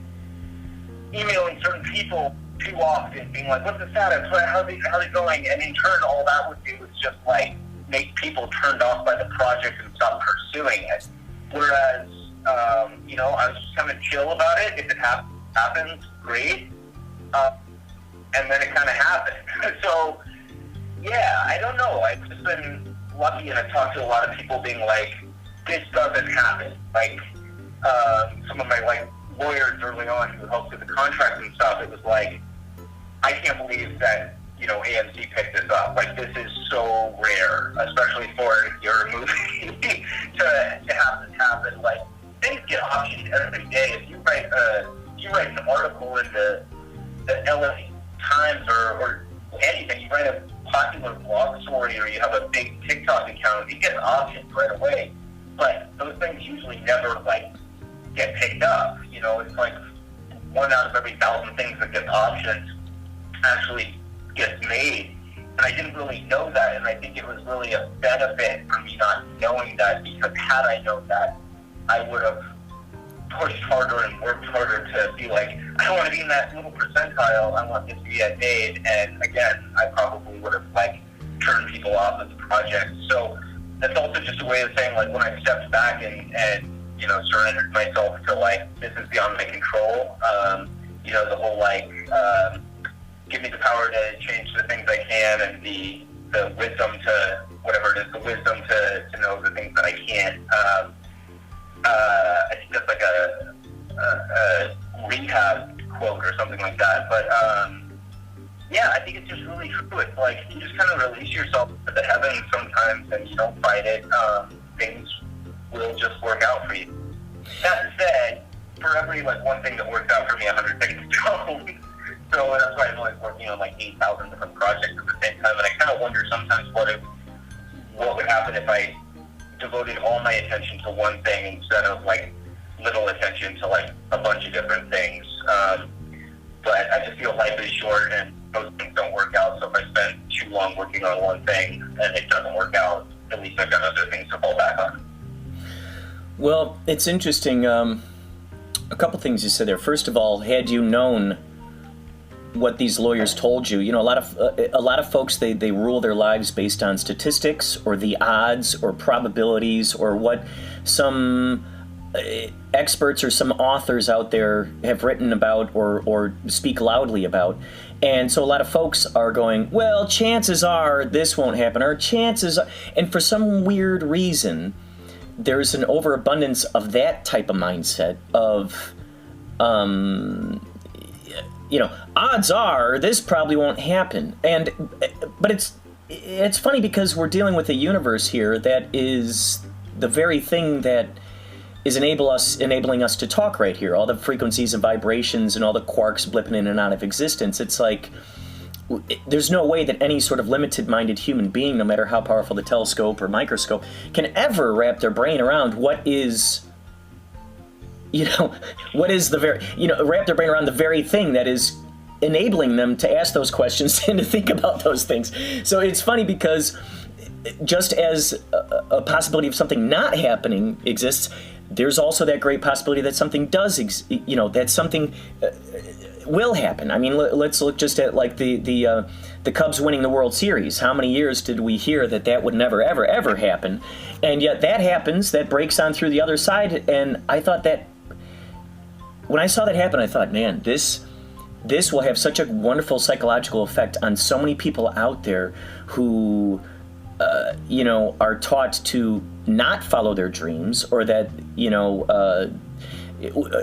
certain people too often, being like, what's the status? How's it going? And in turn, all that would do is just like make people turned off by the project and stop pursuing it. Whereas, I was just kind of chill about it. If it happens, great. And then it kind of happened. So, yeah, I don't know. I've just been lucky, and I've talked to a lot of people being like, this doesn't happen. Like, some of my, lawyers early on who helped with the contracts and stuff, it was like, I can't believe that, AMC picked this up. Like, this is so rare, especially for your movie to have this happen. Like, things get optioned every day. If you write an article in the LA Times or anything, you write a popular blog story or you have a big TikTok account, it gets optioned right away. But those things usually never, get picked up. It's like 1 out of every 1,000 things that gets optioned actually gets made. And I didn't really know that, and I think it was really a benefit for me not knowing that, because had I known that, I would have pushed harder and worked harder to be like, I don't want to be in that little percentile, I want this to get made. And again, I probably would have turned people off of the project. So that's also just a way of saying, when I stepped back and surrendered myself to this is beyond my control, the whole give me the power to change the things I can, and the wisdom to whatever it is, the wisdom to know the things that I can't. I think that's like a rehab quote or something like that. But yeah, I think it's just really true. It's like you just kind of release yourself to the heavens sometimes, and you don't fight it. Things will just work out for you. That said, for every one thing that works out for me, 100 things don't. So that's why I'm always working on 8,000 different projects at the same time. And I kind of wonder sometimes what would happen if I devoted all my attention to one thing instead of little attention to a bunch of different things. But I just feel life is short and those things don't work out. So if I spend too long working on one thing and it doesn't work out, at least I've got other things to fall back on. Well, it's interesting. A couple things you said there. First of all, had you known what these lawyers told you. You know, a lot of folks, they rule their lives based on statistics or the odds or probabilities or what some experts or some authors out there have written about or speak loudly about. And so a lot of folks are going, well, chances are this won't happen, or chances are, and for some weird reason, there's an overabundance of that type of mindset of, you know, odds are this probably won't happen. But it's funny because we're dealing with a universe here that is the very thing that is enabling us to talk right here. All the frequencies and vibrations and all the quarks blipping in and out of existence. It's like there's no way that any sort of limited-minded human being, no matter how powerful the telescope or microscope, can ever wrap their brain around what is, you know, what is the very, you know, wrap their brain around the very thing that is enabling them to ask those questions and to think about those things. So it's funny because just as a possibility of something not happening exists, there's also that great possibility that something does, that something will happen. I mean, let's look just at like the Cubs winning the World Series. How many years did we hear that would never, ever, ever happen? And yet that happens, that breaks on through the other side. And I thought that, when I saw that happen, I thought, man, this will have such a wonderful psychological effect on so many people out there who, are taught to not follow their dreams, or that,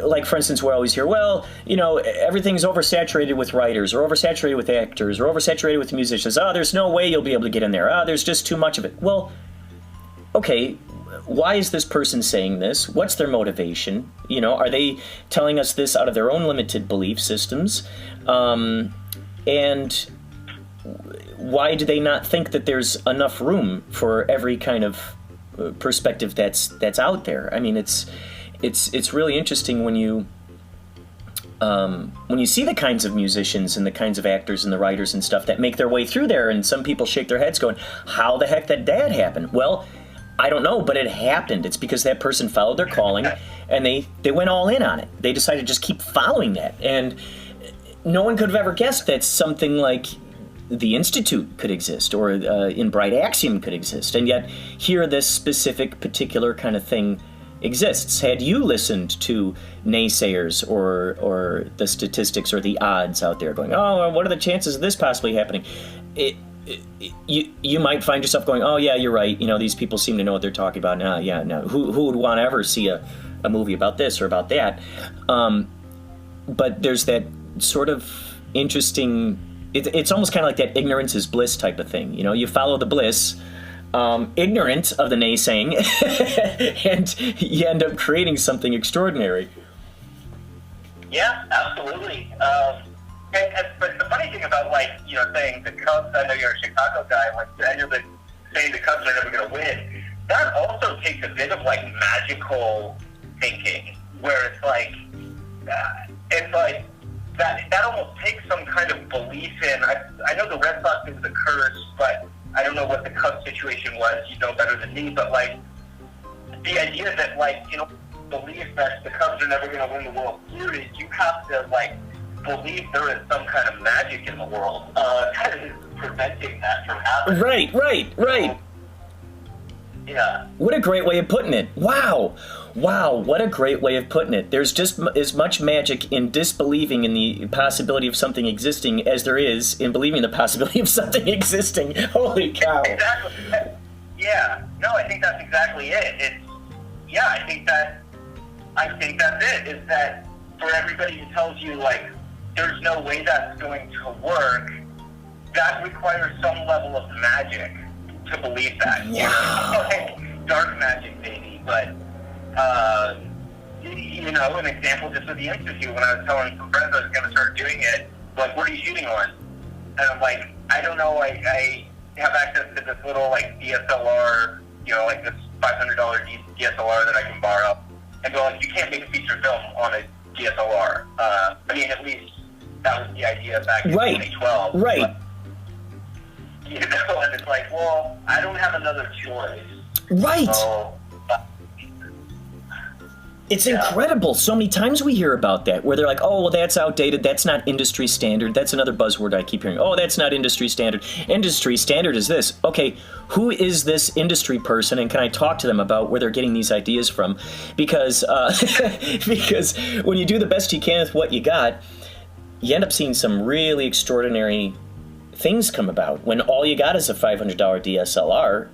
like, for instance, we always hear, well, everything's oversaturated with writers, or oversaturated with actors, or oversaturated with musicians. Oh, there's no way you'll be able to get in there. Oh, there's just too much of it. Well, okay, why is this person saying this? What's their motivation? Are they telling us this out of their own limited belief systems? And why do they not think that there's enough room for every kind of perspective that's out there? I mean, it's really interesting when you see the kinds of musicians and the kinds of actors and the writers and stuff that make their way through there, and some people shake their heads going, how the heck did that happen? Well, I don't know, but it happened. It's because that person followed their calling, and they went all in on it. They decided to just keep following that. And no one could have ever guessed that something like the Institute could exist, or In Bright Axiom could exist. And yet here this specific particular kind of thing exists. Had you listened to naysayers or the statistics or the odds out there going, oh, what are the chances of this possibly happening? You might find yourself going, oh yeah, you're right. These people seem to know what they're talking about. No. Who would want to ever see a movie about this or about that? But there's that sort of interesting. It's almost kind of like that ignorance is bliss type of thing. You follow the bliss, ignorant of the naysaying, and you end up creating something extraordinary. Yeah, absolutely. But the funny thing about, saying the Cubs, I know you're a Chicago guy, I know that saying the Cubs are never going to win, that also takes a bit of, magical thinking, where it's that almost takes some kind of belief in, I know the Red Sox is the curse, but I don't know what the Cubs situation was, you know better than me, but, the idea that, belief that the Cubs are never going to win the World Series, you have to, believe there is some kind of magic in the world that is preventing that from happening. Right. Yeah. What a great way of putting it. Wow, what a great way of putting it. There's just as much magic in disbelieving in the possibility of something existing as there is in believing the possibility of something existing. Holy cow. Exactly. Yeah. No, I think that's exactly it. I think that's it, is that for everybody who tells you, there's no way that's going to work, that requires some level of magic to believe that. Wow. Dark magic, maybe, but, an example just with the Institute, when I was telling some friends I was going to start doing it, what are you shooting on? And I'm like, I don't know, I have access to this little, DSLR, this $500 DSLR that I can borrow, and go, you can't make a feature film on a DSLR. At least that was the idea back in 2012. Right. But, and it's well, I don't have another choice. Right. So, It's incredible. So many times we hear about that, where they're like, oh, well, that's outdated. That's not industry standard. That's another buzzword I keep hearing. Oh, that's not industry standard. Industry standard is this. Okay, who is this industry person, and can I talk to them about where they're getting these ideas from? Because, because when you do the best you can with what you got, you end up seeing some really extraordinary things come about when all you got is a $500 DSLR.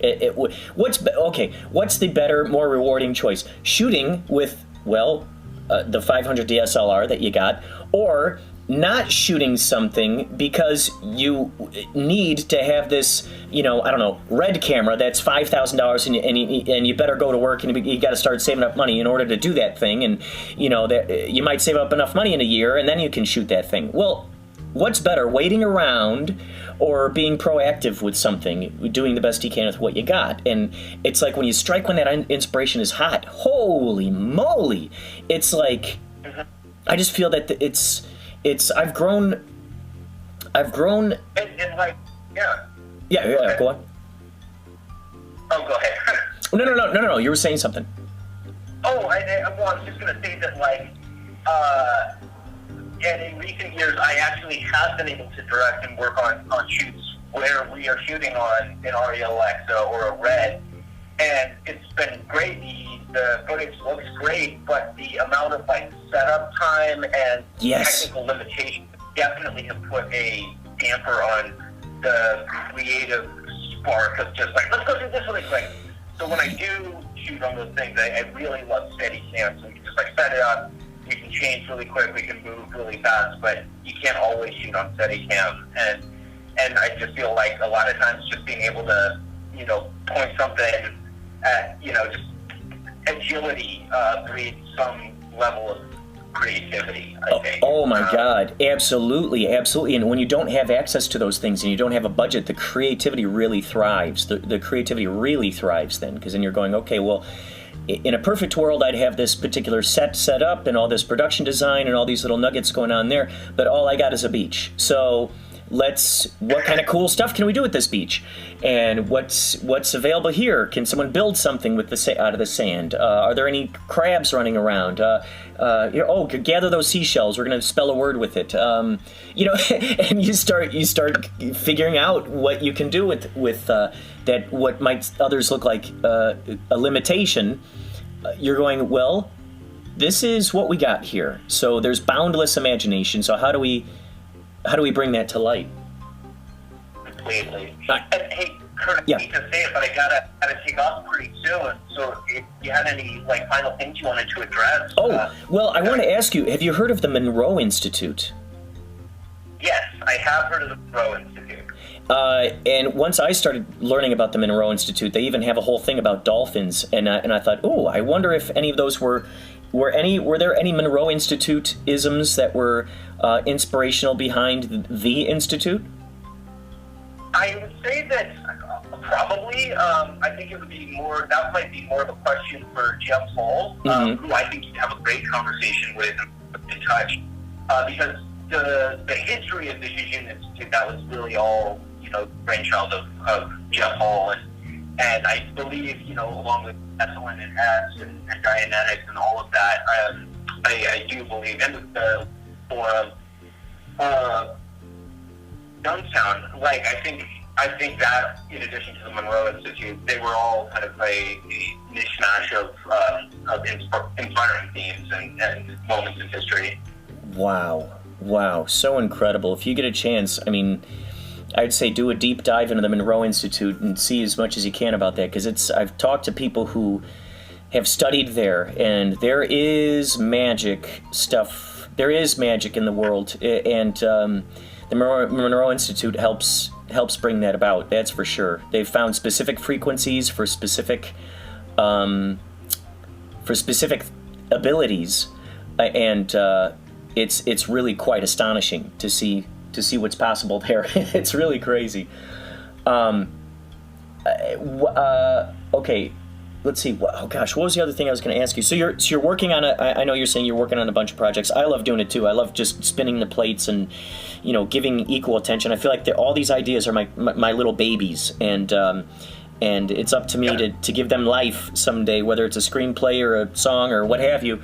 What's the better, more rewarding choice? Shooting with, the 500 DSLR that you got, or not shooting something because you need to have this, red camera that's $5,000 and you better go to work and you got to start saving up money in order to do that thing. And, that you might save up enough money in a year and then you can shoot that thing. Well, what's better, waiting around or being proactive with something, doing the best you can with what you got? And it's like when you strike when that inspiration is hot, holy moly! It's like, I just feel that I've grown. And like, Yeah, go on. Oh, go ahead. No, you were saying something. Oh, I was just going to say that, and in recent years, I actually have been able to direct and work on shoots where we are shooting on an RE Alexa or a Red, and it's been great. The footage looks great, but the amount of setup time and technical limitations definitely have put a damper on the creative spark of just let's go do this really quick. So when I do shoot on those things, I really love steady cam, so we can just set it up. We can change really quick, we can move really fast, but you can't always shoot on Steadicam. And I just feel like a lot of times just being able to, point something at, just agility breeds some level of creativity, I think. Oh my God, absolutely. And when you don't have access to those things and you don't have a budget, the creativity really thrives. The creativity really thrives then, because then you're going, okay, well, in a perfect world, I'd have this particular set up and all this production design and all these little nuggets going on there, but all I got is a beach. So what kind of cool stuff can we do with this beach? And what's available here? Can someone build something with out of the sand? Are there any crabs running around? Gather those seashells. We're going to spell a word with it. And you start figuring out what you can do with that. What might others look like a limitation. You're going, well, this is what we got here. So there's boundless imagination. So how do we bring that to light? Completely. And hey, Kurt, I hate to say it, but I gotta take off pretty soon. So if you had any final things you wanted to address? I want to ask you: have you heard of the Monroe Institute? Yes, I have heard of the Monroe Institute. And once I started learning about the Monroe Institute, they even have a whole thing about dolphins, and I thought, I wonder if any of those were there any Monroe Institute isms that were inspirational behind the Institute? I would say that probably. I think that might be more of a question for Jeff Hall, who I think you'd have a great conversation with and in touch, because the history of the Vision Institute, that was really all brainchild of Jeff Hall, and I believe along with Ethylene and S and Dianetics and all of that, I do believe, and with the forum, Youngstown, I think that in addition to the Monroe Institute, they were all kind of a mishmash of inspiring themes and moments in history. Wow, so incredible. If you get a chance, I'd say do a deep dive into the Monroe Institute and see as much as you can about that, because I've talked to people who have studied there, and there is magic stuff. There is magic in the world, and the Monroe Institute helps bring that about. That's for sure. They've found specific frequencies for specific abilities, and it's really quite astonishing to see what's possible there. It's really crazy. Okay, let's see. Oh gosh, what was the other thing I was going to ask you? So you're working on I know you're saying you're working on a bunch of projects. I love doing it too. I love just spinning the plates and giving equal attention. I feel like all these ideas are my little babies, and and it's up to me to give them life someday, whether it's a screenplay or a song or what have you.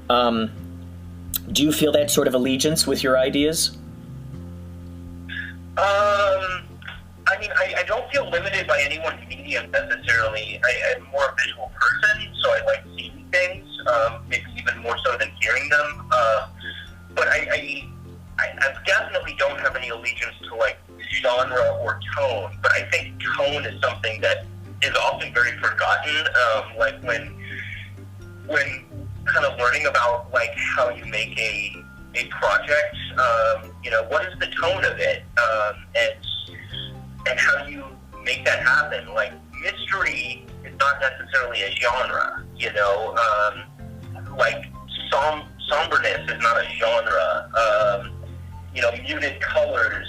Do you feel that sort of allegiance with your ideas? I mean, I don't feel limited by anyone's medium necessarily. I'm more a visual person, so I like seeing things, maybe even more so than hearing them. But I definitely don't have any allegiance to like genre or tone. But I think tone is something that is often very forgotten. Like when kind of learning about like how you make a project, what is the tone of it, and how do you make that happen? Like mystery is not necessarily a genre, like somberness is not a genre. Muted colors,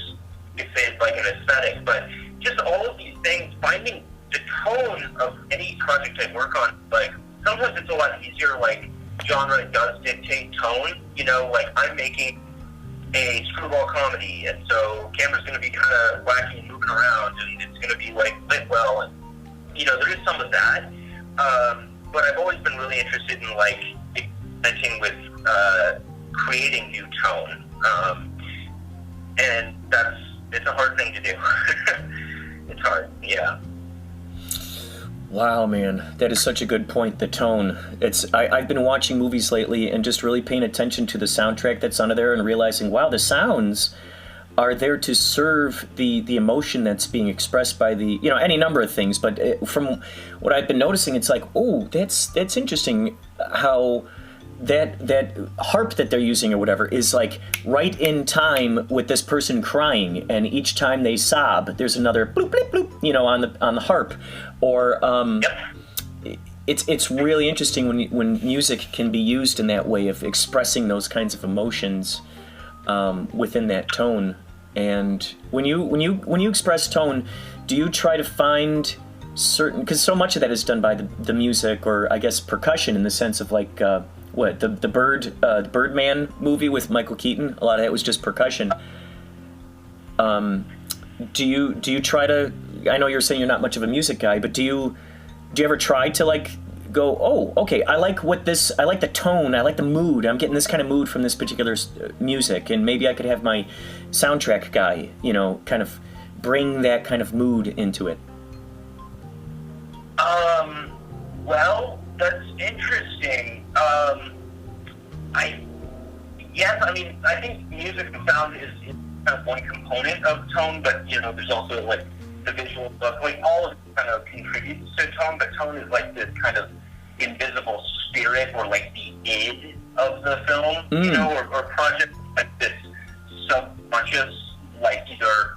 you could say it's like an aesthetic, but just all of these things, finding the tone of any project I work on, like sometimes it's a lot easier, like genre does dictate tone, like I'm making a screwball comedy, and so camera's going to be kind of wacky and moving around, and it's going to be like lit well, and there is some of that, but I've always been really interested in like experimenting with creating new tone, and it's a hard thing to do. It's hard, yeah. Wow, man, that is such a good point, the tone. I've been watching movies lately and just really paying attention to the soundtrack that's under there and realizing, wow, the sounds are there to serve the emotion that's being expressed by the, any number of things. But from what I've been noticing, it's like, oh, that's interesting how that harp that they're using or whatever is like right in time with this person crying, and each time they sob, there's another bloop bloop bloop, on the harp, or it's really interesting when music can be used in that way of expressing those kinds of emotions within that tone. And when you express tone, do you try to find certain, because so much of that is done by the music, or I guess percussion, in the sense of like the Birdman movie with Michael Keaton, a lot of that was just percussion. Do you try to, I know you're saying you're not much of a music guy, but do you ever try to like go, oh, okay, I like the tone, I like the mood, I'm getting this kind of mood from this particular music, and maybe I could have my soundtrack guy, kind of bring that kind of mood into it? Well, that's interesting. I think music and sound is kind of one component of tone, but there's also like the visual stuff, like all of it kind of contributes to tone, but tone is like this kind of invisible spirit, or like the id of the film, or project, like this subconscious, like either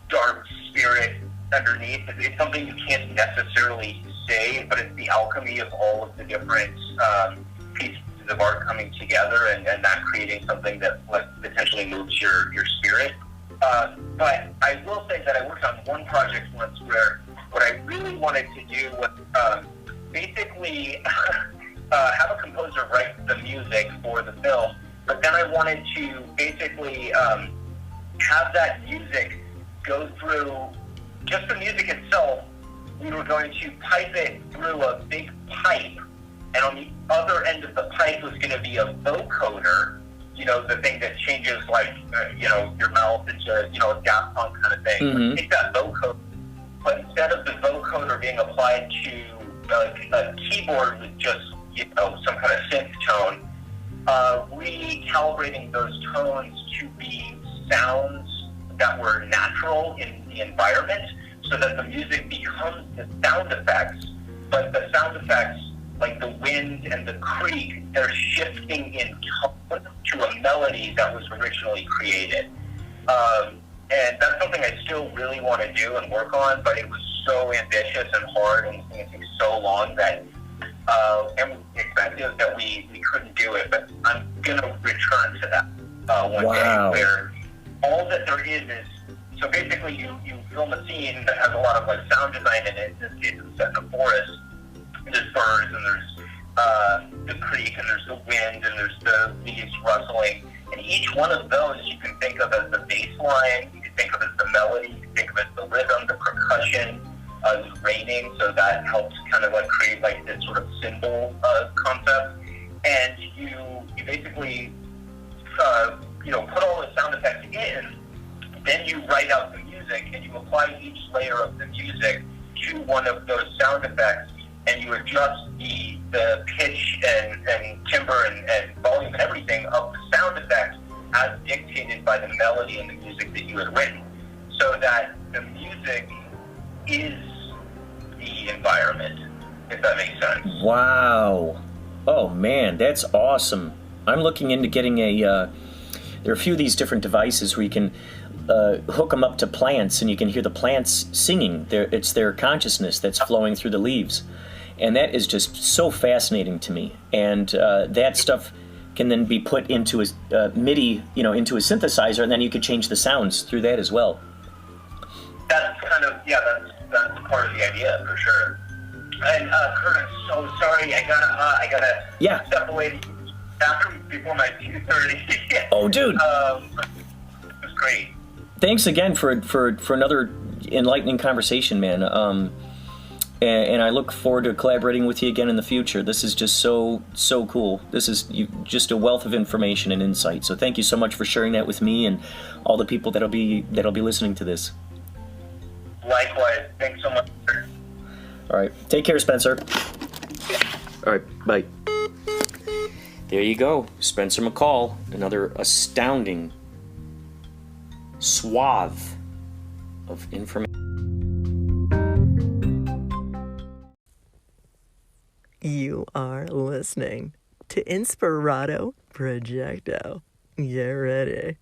dark spirit underneath. It's something you can't necessarily say, but it's the alchemy of all of the different pieces of art coming together, and that creating something that like potentially moves your spirit. But I will say that I worked on one project once where what I really wanted to do was basically have a composer write the music for the film, but then I wanted to basically have that music go through just the music itself. We were going to pipe it through a big pipe, and on the other end of the pipe was going to be a vocoder, the thing that changes like, your mouth into, a Daft Punk kind of thing. Mm-hmm. Take that vocoder, but instead of the vocoder being applied to a keyboard with just, some kind of synth tone, recalibrating those tones to be sounds that were natural in the environment, so that the music becomes the sound effects, but the sound effects, like the wind and the creak, they're shifting in tone to a melody that was originally created. And that's something I still really want to do and work on, but it was so ambitious and hard, and it's going to take so long that, and expensive, that we couldn't do it. But I'm going to return to that one day, where all that there is, so basically you film a scene that has a lot of like sound design in it. In this case, it's set in a forest. There's birds, and there's the creek, and there's the wind, and there's the leaves rustling. And each one of those you can think of as the bass line, you can think of as the melody, you can think of as the rhythm, the percussion, meaning, so that helps kind of like create like this sort of symbol concept. And you basically put all the sound effects in, then you write out the music and you apply each layer of the music to one of those sound effects, and you adjust the pitch and timbre and volume and everything of the sound effects as dictated by the melody and the music that you had written, so that the music is the environment, if that makes sense. Wow. Oh man, that's awesome. I'm looking into getting there are a few of these different devices where you can hook them up to plants, and you can hear the plants singing. It's their consciousness that's flowing through the leaves. And that is just so fascinating to me. And that stuff can then be put into a MIDI, into a synthesizer, and then you could change the sounds through that as well. That's kind of, that's part of the idea for sure. And Kurt, I'm so sorry. I gotta step away to the bathroom before my 2:30. Oh, dude. It was great. Thanks again for another enlightening conversation, man. And I look forward to collaborating with you again in the future. This is just so cool. This is just a wealth of information and insight. So thank you so much for sharing that with me and all the people that'll be listening to this. Likewise. Thanks so much. All right. Take care, Spencer. All right. Bye. There you go. Spencer McCall. Another astounding swath of information. You are listening to Inspirado Projecto. Get ready.